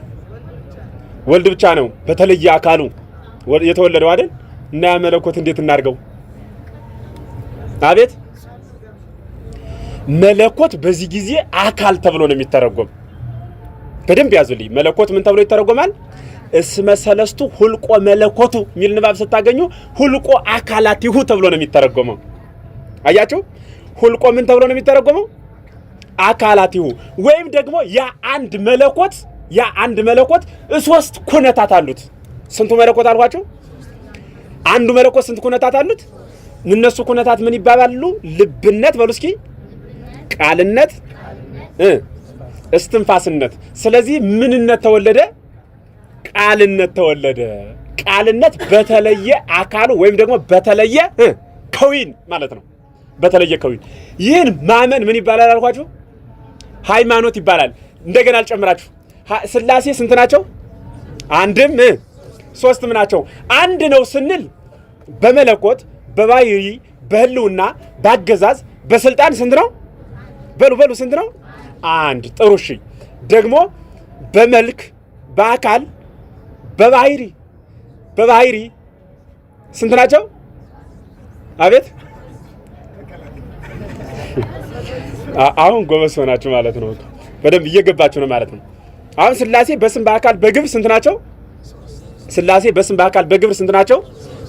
ወልድ ብቻ ነው በተለየ አካሉ የተወለደው አይደል? እና መለኮት እንዴት እናርገው? አቤት መለኮት በዚህ ጊዜ አካል ተብሎ ነው የሚተረጎም። በደንብ ያዙልኝ። መለኮት ምን ተብሎ ይተረጎማል? እስመ ሰለስቱ ሁልቆ መለኮቱ ሚል ንባብ ስታገኙ ሁልቆ አካላቲሁ ተብሎ ነው የሚተረጎመው። አያችሁ? ሁልቆ ምን ተብሎ ነው የሚተረጎመው? አካላቲሁ። ወይም ደግሞ ያ አንድ መለኮት 3 ኩነታት አሉት። ስንቱ መለኮት አልኳችሁ? አንዱ መለኮት ስንት ኩነታት አሉት? እነሱ ኩነታት ምን ይባላሉ? ልብነት በሉ እስኪ፣ ቃልነት፣ እስትንፋስነት። ስለዚህ ምንነት ተወለደ? ቃልነት ተወለደ። ቃልነት በተለየ አካሉ ወይም ደግሞ በተለየ ከዊን ማለት ነው። በተለየ ከዊን። ይህን ማመን ምን ይባላል አልኳችሁ? ሃይማኖት ይባላል። እንደገና አልጨምራችሁ። ሥላሴ ስንት ናቸው? አንድም 3 ናቸው። አንድ ነው ስንል በመለኮት በባህሪ በህልውና በአገዛዝ በስልጣን ስንት ነው? በሉ ስንት ነው? አንድ። ጥሩ እሺ። ደግሞ በመልክ በአካል በባህሪ ስንት ናቸው? አቤት አሁን ጎበዝ ሆናችሁ ማለት ነው። በደንብ እየገባችሁ ነው ማለት ነው። አሁን ሥላሴ በስም በአካል በግብር ስንት ናቸው? ሥላሴ በስም በአካል በግብር ስንት ናቸው?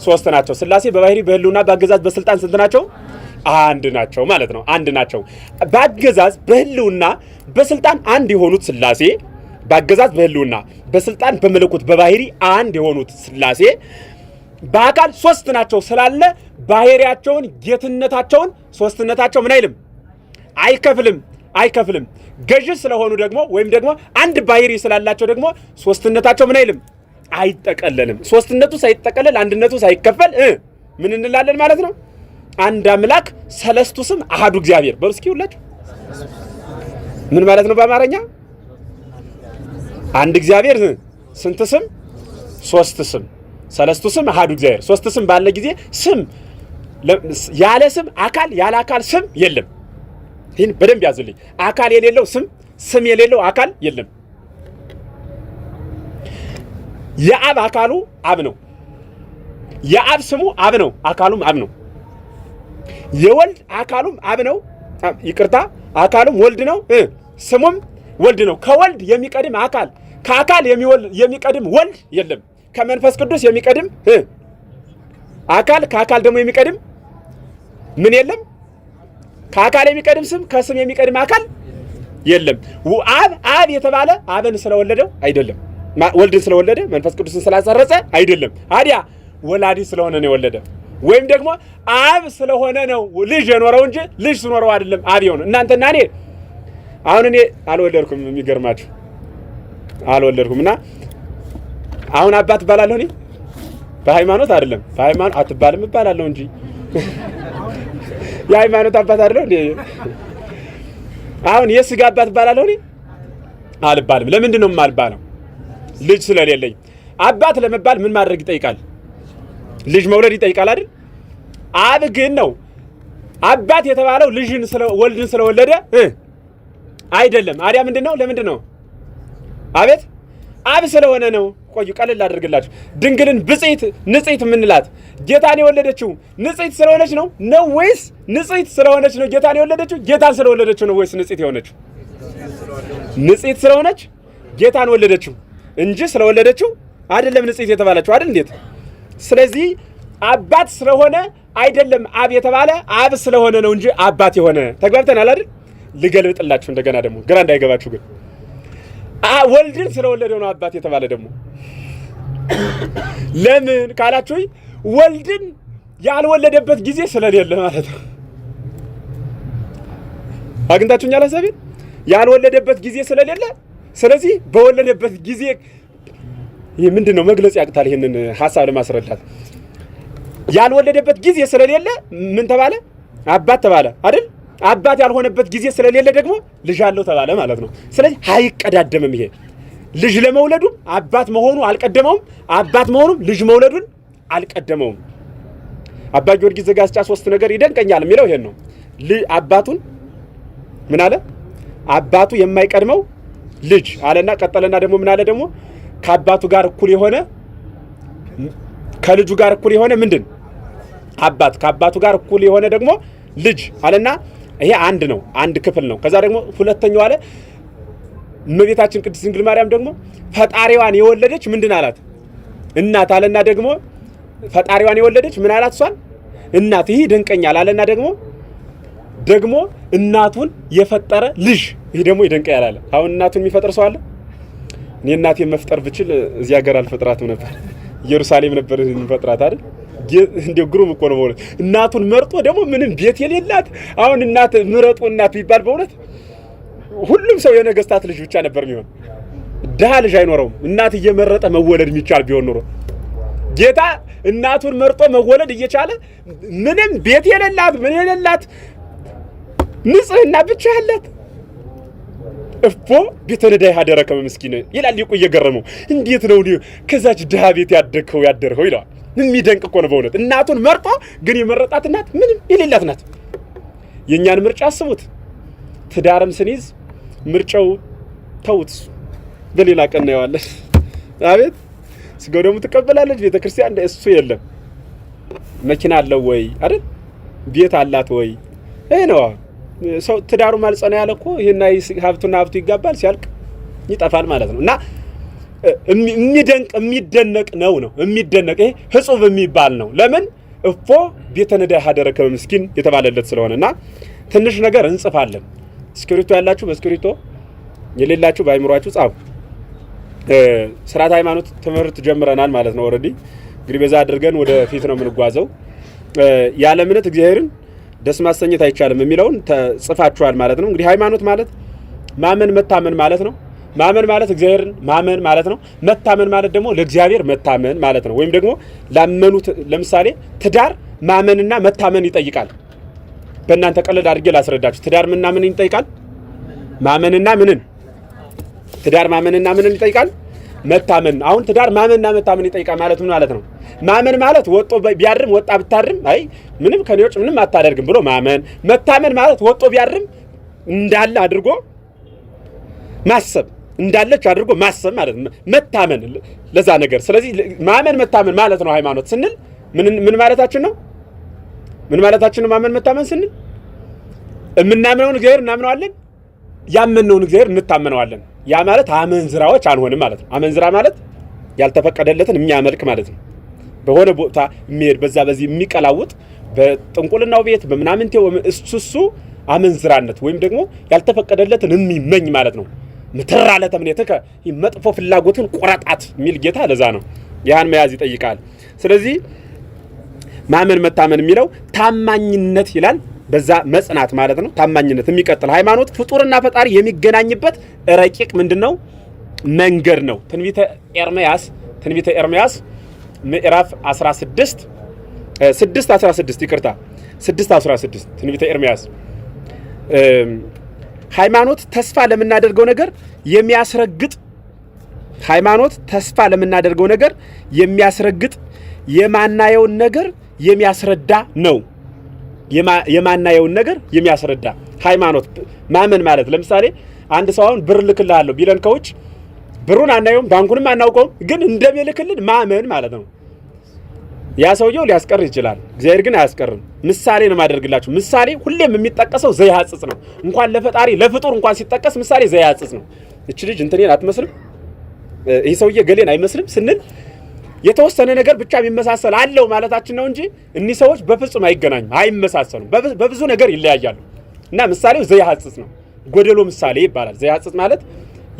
3 ናቸው። ሥላሴ በባህሪ በህልውና በአገዛዝ በስልጣን ስንት ናቸው? አንድ ናቸው ማለት ነው። አንድ ናቸው። በአገዛዝ በህልውና በስልጣን አንድ የሆኑት ሥላሴ፣ በአገዛዝ በህልውና በስልጣን በመለኮት በባህሪ አንድ የሆኑት ሥላሴ በአካል 3 ናቸው ስላለ ባህሪያቸውን ጌትነታቸውን ሶስትነታቸው ምን አይልም አይከፍልም። ገዥ ስለሆኑ ደግሞ ወይም ደግሞ አንድ ባህሪ ስላላቸው ደግሞ ሶስትነታቸው ምን አይልም አይጠቀለልም። ሶስትነቱ ሳይጠቀለል አንድነቱ ሳይከፈል ምን እንላለን ማለት ነው? አንድ አምላክ ሰለስቱ ስም አሐዱ እግዚአብሔር። በሉ እስኪ ሁላችሁ ምን ማለት ነው በአማርኛ? አንድ እግዚአብሔር ስንት ስም? 3 ስም። ሰለስቱ ስም አሐዱ እግዚአብሔር። 3 ስም ባለ ጊዜ ስም ያለ ስም አካል ያለ አካል ስም የለም። ይህን በደንብ ያዙልኝ። አካል የሌለው ስም የሌለው አካል የለም። የአብ አካሉ አብ ነው። የአብ ስሙ አብ ነው፣ አካሉም አብ ነው። የወልድ አካሉም አብ ነው፣ አካሉም ወልድ ነው፣ ስሙም ወልድ ነው። ከወልድ የሚቀድም አካል ከአካል የሚቀድም ወልድ የለም። ከመንፈስ ቅዱስ የሚቀድም አካል ከአካል ደግሞ የሚቀድም ምን የለም? ከአካል የሚቀድም ስም ከስም የሚቀድም አካል የለም። አብ የተባለ አብን ስለወለደው አይደለም፣ ወልድን ስለወለደ መንፈስ ቅዱስን ስላሰረጸ አይደለም። አዲያ ወላዲ ስለሆነ ነው የወለደ። ወይም ደግሞ አብ ስለሆነ ነው ልጅ የኖረው እንጂ ልጅ ስኖረው አይደለም አብ የሆነ። እናንተና እኔ አሁን እኔ አልወለድኩም፣ የሚገርማችሁ አልወለድኩም። እና አሁን አባት እባላለሁ እኔ በሃይማኖት አይደለም፣ በሃይማኖት አትባልም እባላለሁ እንጂ የሃይማኖት አባት አይደለም እንዴ? አሁን የስጋ አባት እባላለሁ እኔ አልባልም። ለምንድን ነው የማልባለው? ልጅ ስለሌለኝ። አባት ለመባል ምን ማድረግ ይጠይቃል? ልጅ መውለድ ይጠይቃል አይደል? አብ ግን ነው አባት የተባለው ወልድን ስለወለደ አይደለም። አዲያ ምንድነው? ለምንድን ነው? አቤት አብ ስለሆነ ነው። ቆዩ ቀለል አድርግላችሁ። ድንግልን ብጽዕት ንጽሕት የምንላት ጌታን የወለደችው ንጽሕት ስለሆነች ነው ወይስ ንጽሕት ስለሆነች ነው ጌታን የወለደችው? ጌታን ስለወለደችው ነው ወይስ ንጽሕት የሆነችው? ንጽሕት ስለሆነች ጌታን ወለደችው እንጂ ስለወለደችው አይደለም ንጽሕት የተባለችው አይደል? እንዴት? ስለዚህ አባት ስለሆነ አይደለም አብ የተባለ አብ ስለሆነ ነው እንጂ አባት የሆነ። ተግባብተናል አይደል? ልገልብጥላችሁ እንደገና ደግሞ ግራ እንዳይገባችሁ ግን ወልድን ስለወለደው ነው አባት የተባለ ደግሞ። ለምን ካላችሁ ወልድን ያልወለደበት ጊዜ ስለሌለ ማለት ነው። አግኝታችሁኛል ሐሳቤን? ያልወለደበት ጊዜ ስለሌለ ስለዚህ በወለደበት ጊዜ ይሄ ምንድነው መግለጽ ያቅታል ይሄንን ሐሳብ ለማስረዳት ያልወለደበት ጊዜ ስለሌለ ምን ተባለ አባት ተባለ አይደል አባት ያልሆነበት ጊዜ ስለሌለ ደግሞ ልጅ አለው ተባለ ማለት ነው ስለዚህ አይቀዳደምም ይሄ ልጅ ለመውለዱ አባት መሆኑ አልቀደመውም አባት መሆኑ ልጅ መውለዱን አልቀደመውም አባ ጊዮርጊስ ዘጋስጫ 3 ነገር ይደንቀኛል የሚለው ይሄን ነው አባቱን ምን አለ አባቱ የማይቀድመው ልጅ አለና ቀጠለና ደግሞ ምን አለ ደግሞ ከአባቱ ጋር እኩል የሆነ ከልጁ ጋር እኩል የሆነ ምንድን አባት ከአባቱ ጋር እኩል የሆነ ደግሞ ልጅ አለና ይሄ አንድ ነው አንድ ክፍል ነው ከዛ ደግሞ ሁለተኛው አለ እመቤታችን ቅድስት ድንግል ማርያም ደግሞ ፈጣሪዋን የወለደች ምንድን አላት እናት አለና ደግሞ ፈጣሪዋን የወለደች ምን አላት እሷን እናት ይሄ ደንቀኛል አለና ደግሞ እናቱን የፈጠረ ልጅ ይሄ ደግሞ ይደንቀኛል አለ አሁን እናቱን የሚፈጥር ሰው አለ እኔ እናቴን መፍጠር ብችል እዚህ ሀገር አልፈጥራትም ነበር ኢየሩሳሌም ነበር እንፈጥራት አይደል እንዴ ግሩም እኮ ነው ማለት እናቱን መርጦ ደግሞ ምንም ቤት የሌላት አሁን እናት ምረጡ እናት ይባል በእውነት ሁሉም ሰው የነገስታት ልጅ ብቻ ነበር የሚሆን ደሃ ልጅ አይኖረውም እናት እየመረጠ መወለድ የሚቻል ቢሆን ኖሮ ጌታ እናቱን መርጦ መወለድ እየቻለ ምንም ቤት የሌላት ምን የሌላት ንጽህና ብቻ ያላት እፎ ቤተነዳ ያደረ ከመስኪን ይላል ሊቁ እየገረመው እንዴት ነው ከዛች ደሃ ቤት ያደረው ይላል የሚደንቅ እኮ ነው በእውነት እናቱን መርጦ ግን የመረጣት እናት ምንም የሌላት ናት የኛን ምርጫ አስቡት ትዳርም ስንይዝ ምርጫው ተውት በሌላ ቀን ነው ያለ አቤት ስጋው ደግሞ ተቀበላለች ቤተክርስቲያን እሱ የለም መኪና አለው ወይ አይደል ቤት አላት ወይ ይሄ ነው ሰው ትዳሩ ማልጸና ያለ እኮ ይሄና ሀብቱ ይጋባል ሲያልቅ ይጠፋል ማለት ነውና የሚደነቅ ነው የሚደነቅ ይሄ ህጹብ የሚባል ነው ለምን እፎ ቤተነዳ ያደረ ከመስኪን የተባለለት ስለሆነና ትንሽ ነገር እንጽፋለን ስክሪፕቶ ያላችሁ በስክሪፕቶ የሌላችሁ ባይምሯችሁ ጻፉ ስርዓተ ሃይማኖት ትምህርት ጀምረናል ማለት ነው ኦሬዲ እንግዲህ በዛ አድርገን ወደ ፊት ነው የምንጓዘው ያለ እምነት እግዚአብሔርን ደስ ማሰኘት አይቻልም የሚለውን ተጽፋችኋል ማለት ነው እንግዲህ ሃይማኖት ማለት ማመን መታመን ማለት ነው ማመን ማለት እግዚአብሔርን ማመን ማለት ነው መታመን ማለት ደግሞ ለእግዚአብሔር መታመን ማለት ነው ወይም ደግሞ ላመኑት ለምሳሌ ትዳር ማመንና መታመን ይጠይቃል በእናንተ ቀለል አድርጌ ላስረዳችሁ ትዳር ምን ይጠይቃል ማመንና ምንን ትዳር ማመንና ምንን ይጠይቃል መታመን አሁን ትዳር ማመንና መታመን ይጠይቃል ማለት ምን ማለት ነው ማመን ማለት ወጦ ቢያድርም ወጣ ብታድርም አይ ምንም ከኔዎች ምንም አታደርግም ብሎ ማመን መታመን ማለት ወጦ ቢያድርም እንዳለ አድርጎ ማሰብ እንዳለች አድርጎ ማሰብ ማለት መታመን ለዛ ነገር ስለዚህ ማመን መታመን ማለት ነው ሃይማኖት ስንል ምን ማለታችን ነው ምን ማለታችን ነው ማመን መታመን ስንል እምናምነውን እግዚአብሔር እናምነዋለን ያመነውን እግዚአብሔር እንታመነዋለን ያ ማለት አመንዝራዎች አንሆንም ማለት ነው አመንዝራ ማለት ያልተፈቀደለትን የሚያመልክ ማለት ነው በሆነ ቦታ የሚሄድ በዚህ የሚቀላውጥ በጥንቁልናው ቤት በመናምንቴው እሱ አመንዝራነት ወይም ደግሞ ያልተፈቀደለትን የሚመኝ ማለት ነው ምትራለ ተምኔተከ መጥፎ ፍላጎትን ቆራጣት የሚል ጌታ ለዛ ነው ያን መያዝ ይጠይቃል ስለዚህ ማመን መታመን የሚለው ታማኝነት ይላል በዛ መጽናት ማለት ነው ታማኝነት የሚቀጥል ሃይማኖት ፍጡርና ፈጣሪ የሚገናኝበት ረቂቅ ምንድነው መንገድ ነው ትንቢተ ኤርምያስ ምዕራፍ 16 6:16 ይቅርታ 6:16 ትንቢተ ኤርምያስ ሃይማኖት ተስፋ ለምናደርገው ነገር የሚያስረግጥ ሃይማኖት ተስፋ ለምናደርገው ነገር የሚያስረግጥ የማናየውን ነገር የሚያስረዳ ነው የማናየውን ነገር የሚያስረዳ ሃይማኖት ማመን ማለት ለምሳሌ አንድ ሰው አሁን ብር ልክልሃለሁ ቢለን ከውጭ ብሩን አናየውም ባንኩንም አናውቀውም ግን እንደሚልክልን ማመን ማለት ነው ያ ሰውየው ሊያስቀር ይችላል እግዚአብሔር ግን አያስቀርም ምሳሌ ነው ማደርግላችሁ ምሳሌ ሁሌም የሚጠቀሰው ዘይሐጽጽ ነው እንኳን ለፈጣሪ ለፍጡር እንኳን ሲጠቀስ ምሳሌ ዘይሐጽጽ ነው እቺ ልጅ እንትኔን አትመስልም ይሄ ሰውዬ ገሌን አይመስልም ስንል የተወሰነ ነገር ብቻ የሚመሳሰል አለው ማለታችን ነው እንጂ እኒ ሰዎች በፍጹም አይገናኙም አይመሳሰሉም በብዙ ነገር ይለያያሉ እና ምሳሌው ዘይሐጽጽ ነው ጎደሎ ምሳሌ ይባላል ዘይሐጽጽ ማለት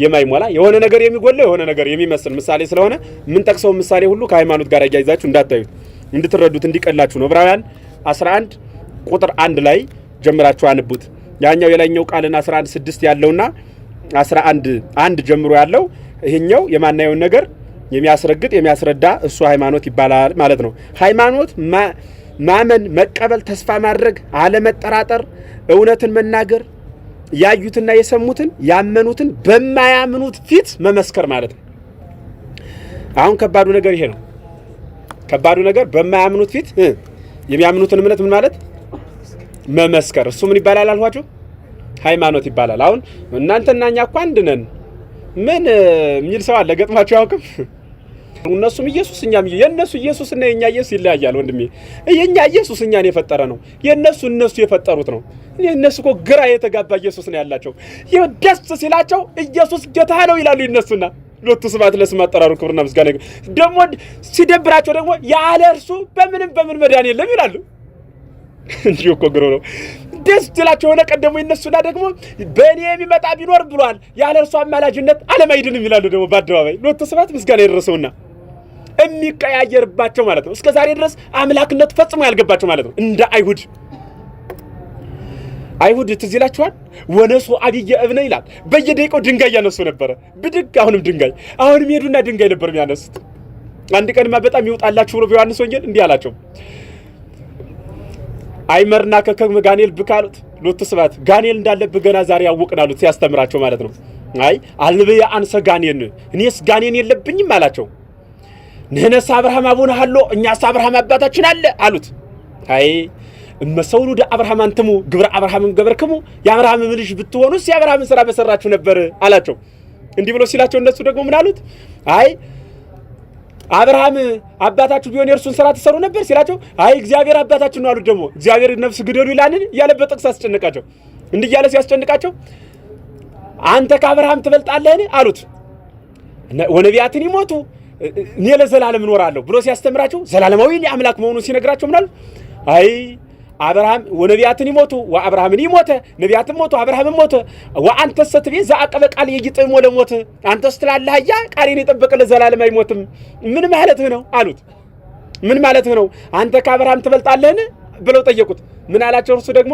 የማይሞላ የሆነ ነገር የሚጎለው የሆነ ነገር የሚመስል ምሳሌ ስለሆነ ምን ጠቅሰው ምሳሌ ሁሉ ከሃይማኖት ጋር ያያይዛችሁ እንዳታዩት እንድትረዱት እንዲቀላችሁ ነው ዕብራውያን 11 ቁጥር 1 ላይ ጀምራችሁ አንቡት ያኛው የላይኛው ቃልና 11:6 ያለውና 11:1 ጀምሮ ያለው ይሄኛው የማናየውን ነገር የሚያስረግጥ የሚያስረዳ እሱ ሃይማኖት ይባላል ማለት ነው። ሃይማኖት ማመን፣ መቀበል፣ ተስፋ ማድረግ፣ አለመጠራጠር፣ እውነትን መናገር፣ ያዩትና የሰሙትን ያመኑትን በማያምኑት ፊት መመስከር ማለት ነው። አሁን ከባዱ ነገር ይሄ ነው። ከባዱ ነገር በማያምኑት ፊት የሚያምኑትን እምነት ምን ማለት መመስከር። እሱ ምን ይባላል አልኋችሁ? ሃይማኖት ይባላል። አሁን እናንተና እኛ እኮ አንድ ነን ምን የሚል ሰው አለ? ገጥማችሁ ያውቅም? እነሱም ኢየሱስ እኛም የነሱ ኢየሱስና የኛ ኢየሱስ ይለያያል ወንድሜ። የኛ ኢየሱስ እኛን የፈጠረ ነው፣ የነሱ እነሱ የፈጠሩት ነው። እነሱ እኮ ግራ የተጋባ ኢየሱስ ነው ያላቸው። ደስ ሲላቸው ኢየሱስ ጌታ ነው ይላሉ ይነሱና ሎቱ ስብሐት ለስም አጠራሩ ክብርና ምስጋና ደግሞ ሲደብራቸው ደግሞ ያለ እርሱ በምን መዳን የለም ይላሉ። እንዲሁ እኮ ግሮ ነው። ደስ ይላቸው ሆነ ቀደሙ ይነሱና ደግሞ በእኔ የሚመጣ ቢኖር ብሏል ያለ እርሱ አማላጅነት ዓለም አይድንም ይላሉ። ደግሞ በአደባባይ ሎቱ ስብሐት ምስጋና ይደረሰውና የሚቀያየርባቸው ማለት ነው። እስከ ዛሬ ድረስ አምላክነት ፈጽሞ ያልገባቸው ማለት ነው። እንደ አይሁድ ትዝ ይላችኋል። ወነሱ አብየ እብነ ይላል። በየደቂቃው ድንጋይ ያነሱ ነበረ። ብድግ አሁንም ድንጋይ አሁንም ሄዱና ድንጋይ ነበር የሚያነሱት። አንድ ቀንማ በጣም ይወጣላችሁ ብሎ ዮሐንስ ወንጌል እንዲህ አላቸው። አይመርና ከከም ጋኔል ብካሉት ሎቱ ስብሐት ጋኔል እንዳለብህ ገና ዛሬ ያወቅናሉት ሲያስተምራቸው ማለት ነው። አይ አልበየ አንሰ ጋኔን እኔስ ጋኔን የለብኝም አላቸው። ነነሳ አብርሃም አቡነ ሀሎ እኛስ አብርሃም አባታችን አለ አሉት። አይ እመሰውሉ አብርሃም አንተሙ ግብረ አብርሃምም ገበርክሙ የአብርሃም ልጅ ብትሆኑስ የአብርሃም ሥራ በሰራችሁ ነበር አላቸው። እንዲህ ብሎ ሲላቸው እነሱ ደግሞ ምን አሉት? አይ አብርሃም አባታችሁ ቢሆን የእርሱን ሥራ ትሰሩ ነበር ሲላቸው፣ አይ እግዚአብሔር አባታችን ነው አሉት። ደግሞ እግዚአብሔር ነፍስ ግደሉ ይላልን እያለ በጥቅስ አስጨነቃቸው። እንዲህ እያለ ሲያስጨንቃቸው አንተ ከአብርሃም ትበልጣለህን አሉት። ወነቢያትን ይሞቱ እኔ ለዘላለም እኖራለሁ ብሎ ሲያስተምራቸው ዘላለማዊ አምላክ መሆኑን ሲነግራቸው ምን አሉ? አይ አብርሃም ወነቢያትን ይሞቱ ወአብርሃምን ይሞተ ነቢያትን ሞቱ አብርሃምን ሞተ ወአንተስ ትቤ ዘአቀበ ቃል ይጥም ወለሞተ አንተስ ትላለህ ያ ቃሌን የጠበቀ ለዘላለም አይሞትም ምን ማለትህ ነው አሉት። ምን ማለትህ ነው አንተ ከአብርሃም ትበልጣለህን ብለው ጠየቁት። ምን አላቸው? እርሱ ደግሞ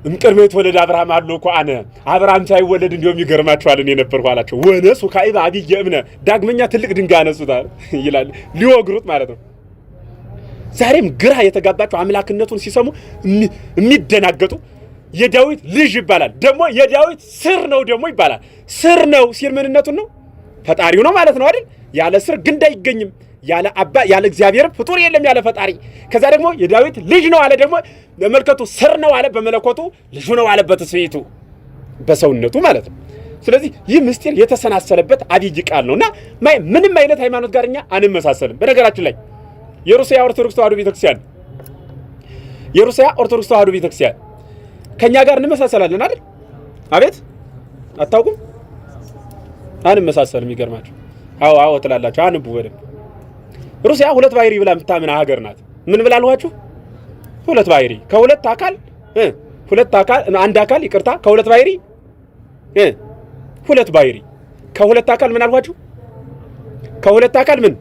እምቅድመ የተወለደ አብርሃም አለው እኮ አነ አብርሃም ሳይወለድ እንደውም ይገርማችኋል እኔ ነበርኩ አላቸው። ወነሱ ካይባ አብየ እብነ ዳግመኛ ትልቅ ድንጋይ አነሱታል ይላል ሊወግሩት ማለት ነው። ዛሬም ግራ የተጋባቸው አምላክነቱን ሲሰሙ የሚደናገጡ የዳዊት ልጅ ይባላል ደግሞ የዳዊት ስር ነው ደግሞ ይባላል። ስር ነው ሲል ምንነቱን ነው ፈጣሪው ነው ማለት ነው አይደል? ያለ ስር ግንድ አይገኝም፣ ያለ አባ ያለ እግዚአብሔር ፍጡር የለም ያለ ፈጣሪ። ከዛ ደግሞ የዳዊት ልጅ ነው አለ ደግሞ በመልከቱ ስር ነው አለ በመለኮቱ ልጅ ነው አለ በትስብእቱ በሰውነቱ ማለት ነው። ስለዚህ ይህ ምስጢር የተሰናሰለበት አብይ ቃል ነውና ምንም አይነት ሃይማኖት ጋር እኛ አንመሳሰልም። በነገራችን ላይ የሩሲያ ኦርቶዶክስ ተዋሕዶ ቤተክርስቲያን ከኛ ጋር እንመሳሰላለን አይደል? አቤት አታውቁም? አንመሳሰልም። ይገርማችሁ። አዎ ትላላችሁ። አንቡ በደምብ ሩሲያ ሁለት ባህሪ ብላ የምታምን ሀገር ናት። ምን ብላ አልኋችሁ? ሁለት ባህሪ ከሁለት አካል አንድ አካል ይቅርታ ከሁለት ባህሪ ሁለት ባህሪ ከሁለት አካል ምን አልኋችሁ? ከሁለት አካል ምን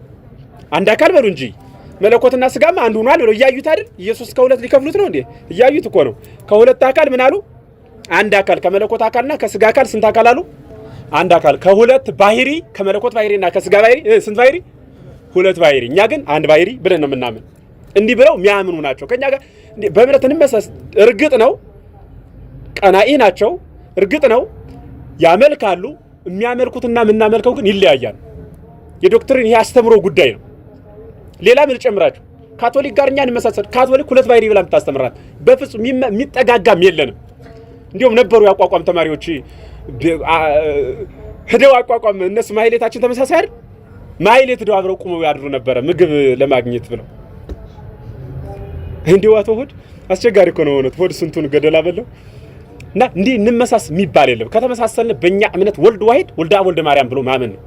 አንድ አካል በሉ እንጂ መለኮትና ስጋማ አንድ ሆኗል ብለው እያዩት አይደል? ኢየሱስ ከሁለት ሊከፍሉት ነው እንዴ? እያዩት እኮ ነው። ከሁለት አካል ምን አሉ? አንድ አካል። ከመለኮት አካልና ከስጋ አካል ስንት አካል አሉ? አንድ አካል። ከሁለት ባህሪ ከመለኮት ባህሪና ከስጋ ባህሪ ስንት ባህሪ? ሁለት ባህሪ። እኛ ግን አንድ ባህሪ ብለን ነው የምናምን። እንዲህ ብለው የሚያምኑ ናቸው። ከኛ ጋር በእምነት እንመሳሰል። እርግጥ ነው ቀናኢ ናቸው። እርግጥ ነው ያመልካሉ። የሚያመልኩትና የምናመልከው ግን ይለያያል። የዶክትሪን ይሄ አስተምሮ ጉዳይ ነው። ሌላ ምን ጨምራችሁ? ካቶሊክ ጋር እኛ እንመሳሰል። ካቶሊክ ሁለት ባህሪ ብላ የምታስተምራት በፍጹም የሚጠጋጋም የለንም። እንዲሁም ነበሩ ያቋቋም ተማሪዎች ሄደው አቋቋም እነሱ ማህሌታችን ተመሳሳይ አይደል? ማህሌት ሄደው አብረው ቁመው ያድሩ ነበረ ምግብ ለማግኘት ብለው። እንዲሁ አቶ ሆድ አስቸጋሪ እኮ ነው ሆኖት ሆድ ስንቱን ገደላ በለው እና እንዲህ እንመሳስ የሚባል የለም። ከተመሳሰልን በእኛ እምነት ወልድ ዋሂድ ወልደ አብ ወልደ ማርያም ብሎ ማመን ነው።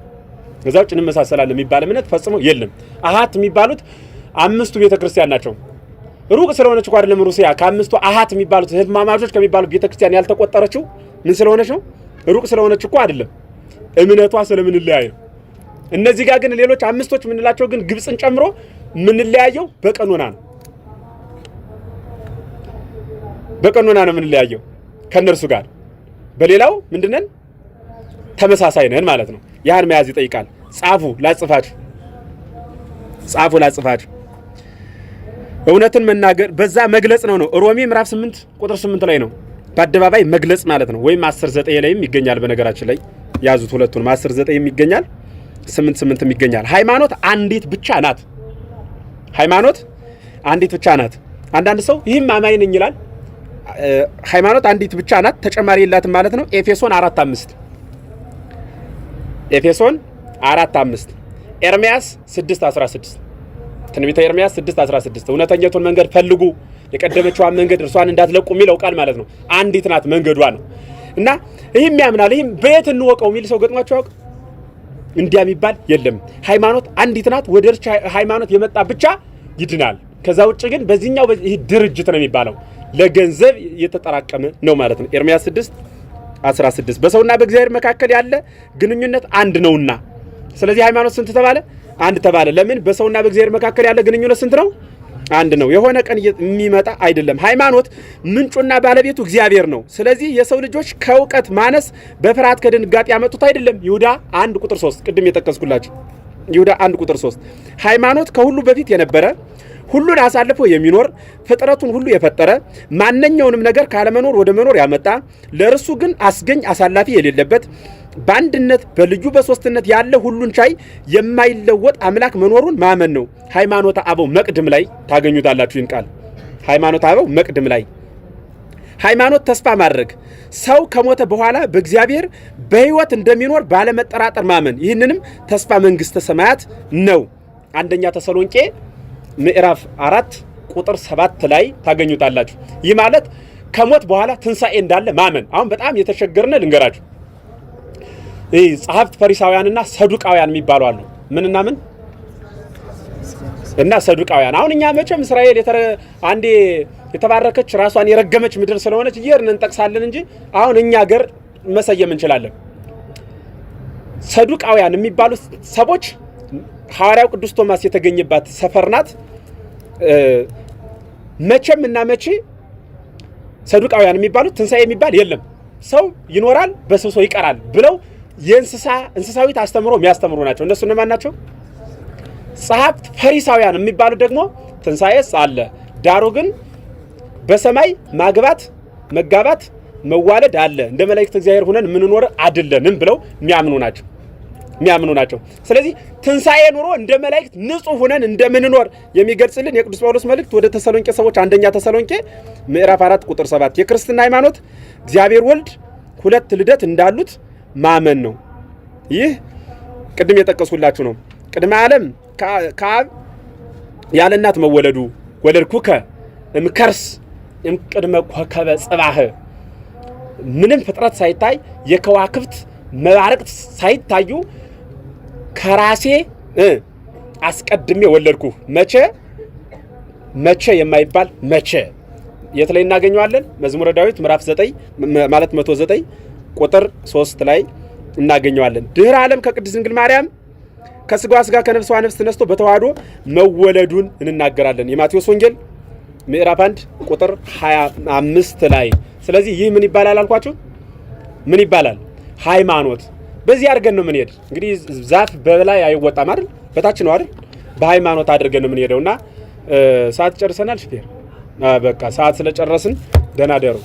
ከዛ ውጭ እንመሳሰላለን የሚባል እምነት ፈጽሞ የለም። አሃት የሚባሉት አምስቱ ቤተክርስቲያን ናቸው። ሩቅ ስለሆነች እኮ አይደለም ሩሲያ ከአምስቱ አሃት የሚባሉት ህማማቾች ከሚባሉት ቤተክርስቲያን ያልተቆጠረችው ምን ስለሆነች ነው? ሩቅ ስለሆነች እኮ አይደለም፣ እምነቷ ስለምንለያይ ነው። እነዚህ ጋር ግን ሌሎች አምስቶች የምንላቸው ግን ግብፅን ጨምሮ የምንለያየው በቀኖና ነው። በቀኖና ነው የምንለያየው። ከነርሱ ጋር በሌላው ምንድነን ተመሳሳይ ነን ማለት ነው። ያን መያዝ ይጠይቃል። ጻፉ ላጽፋችሁ እውነትን መናገር በዛ መግለጽ ነው። ሮሜ ምዕራፍ 8 ቁጥር 8 ላይ ነው። በአደባባይ መግለጽ ማለት ነው። ወይም 10:9 ላይም ይገኛል። በነገራችን ላይ ያዙት ሁለቱን 10:9 ይገኛል፣ 8:8 ይገኛል። ሃይማኖት አንዲት ብቻ ናት። አንዳንድ ሰው ይህም አማኝ ነኝ ይላል። ሃይማኖት አንዲት ብቻ ናት፣ ተጨማሪ የላትም ማለት ነው። ኤፌሶን 4:5 ኤርምያስ 6:16 ትንቢተ ኤርምያስ 6:16 እውነተኛቱን መንገድ ፈልጉ የቀደመችዋን መንገድ እርሷን እንዳትለቁ የሚለው ቃል ማለት ነው። አንዲት ናት መንገዷ ነው። እና ይህም ያምናል። ይህም በየት እንወቀው የሚል ሰው ገጥሟቸው ያውቅ? እንዲያ የሚባል የለም። ሃይማኖት አንዲት ናት። ወደ እርቻ ሃይማኖት የመጣ ብቻ ይድናል። ከዛ ውጭ ግን በዚህኛው ይህ ድርጅት ነው የሚባለው ለገንዘብ የተጠራቀመ ነው ማለት ነው። ኤርምያስ 6:16 በሰውና በእግዚአብሔር መካከል ያለ ግንኙነት አንድ ነውና፣ ስለዚህ ሃይማኖት ስንት ተባለ? አንድ ተባለ። ለምን? በሰውና በእግዚአብሔር መካከል ያለ ግንኙነት ስንት ነው? አንድ ነው። የሆነ ቀን የሚመጣ አይደለም። ሃይማኖት ምንጩና ባለቤቱ እግዚአብሔር ነው። ስለዚህ የሰው ልጆች ከእውቀት ማነስ በፍርሃት ከድንጋጤ ያመጡት አይደለም። ይሁዳ 1:3 ቅድም የጠቀስኩላችሁ ይሁዳ 1:3 ሃይማኖት ከሁሉ በፊት የነበረ ሁሉን አሳልፎ የሚኖር ፍጥረቱን ሁሉ የፈጠረ ማንኛውንም ነገር ካለመኖር ወደ መኖር ያመጣ ለእርሱ ግን አስገኝ አሳላፊ የሌለበት በአንድነት በልዩ በሶስትነት ያለ ሁሉን ቻይ የማይለወጥ አምላክ መኖሩን ማመን ነው። ሃይማኖተ አበው መቅድም ላይ ታገኙታላችሁ። ይህን ቃል ሃይማኖተ አበው መቅድም ላይ ሃይማኖት ተስፋ ማድረግ ሰው ከሞተ በኋላ በእግዚአብሔር በሕይወት እንደሚኖር ባለመጠራጠር ማመን፣ ይህንንም ተስፋ መንግስተ ሰማያት ነው። አንደኛ ተሰሎንቄ ምዕራፍ 4 ቁጥር 7 ላይ ታገኙታላችሁ። ይህ ማለት ከሞት በኋላ ትንሣኤ እንዳለ ማመን። አሁን በጣም የተቸገርነ ልንገራችሁ። ይህ ጸሐፍት ፈሪሳውያንና ሰዱቃውያን የሚባሉ አሉ። ምንና ምን እና ሰዱቃውያን። አሁን እኛ መቼም እስራኤል አንዴ የተባረከች ራሷን የረገመች ምድር ስለሆነች ይሄን እንጠቅሳለን እንጂ አሁን እኛ ሀገር መሰየም እንችላለን። ሰዱቃውያን የሚባሉ ሰዎች ሐዋርያው ቅዱስ ቶማስ የተገኘባት ሰፈር ናት። መቼም እና መቼ ሰዱቃውያን የሚባሉት ትንሣኤ የሚባል የለም፣ ሰው ይኖራል በሰው ይቀራል ብለው እንስሳዊት አስተምሮ የሚያስተምሩ ናቸው። እነሱ እነማን ናቸው? ጸሐፍት ፈሪሳውያን የሚባሉ ደግሞ ትንሣኤስ አለ፣ ዳሩ ግን በሰማይ ማግባት፣ መጋባት፣ መዋለድ አለ፣ እንደ መላእክት እግዚአብሔር ሆነን የምንኖር አይደለንም ብለው የሚያምኑ ናቸው። ስለዚህ ትንሣኤ ኑሮ እንደ መላእክት ንጹህ ሆነን እንደምንኖር የሚገልጽልን የቅዱስ ጳውሎስ መልእክት ወደ ተሰሎንቄ ሰዎች አንደኛ ተሰሎንቄ ምዕራፍ 4 ቁጥር 7 የክርስትና ሃይማኖት እግዚአብሔር ወልድ ሁለት ልደት እንዳሉት ማመን ነው። ይህ ቅድም የጠቀስኩላችሁ ነው። ቅድመ ዓለም ከአብ ያለ እናት መወለዱ ወለድኩከ እምከርስ እምቅድመ ኮከበ ጽባህ ምንም ፍጥረት ሳይታይ የከዋክብት መባረቅት ሳይታዩ ከራሴ አስቀድሜ ወለድኩ። መቼ የማይባል መቼ የት ላይ እናገኘዋለን? መዝሙረ ዳዊት ምዕራፍ 9 ማለት 109 ቁጥር 3 ላይ እናገኘዋለን። ድህረ ዓለም ከቅድስት ድንግል ማርያም ከስጋዋ ስጋ ከነፍሷ ነፍስ ተነስቶ በተዋህዶ መወለዱን እንናገራለን። የማቴዎስ ወንጌል ምዕራፍ 1 ቁጥር 25 ላይ። ስለዚህ ይህ ምን ይባላል አልኳችሁ? ምን ይባላል? ሃይማኖት። በዚህ አድርገን ነው የምንሄድ። እንግዲህ ዛፍ በላይ አይወጣም አይደል? በታች ነው አይደል? በሃይማኖት አድርገን ነው የምንሄደውና ሰዓት ጨርሰናል። በቃ ሰዓት ስለጨረስን ደህና ደሩ።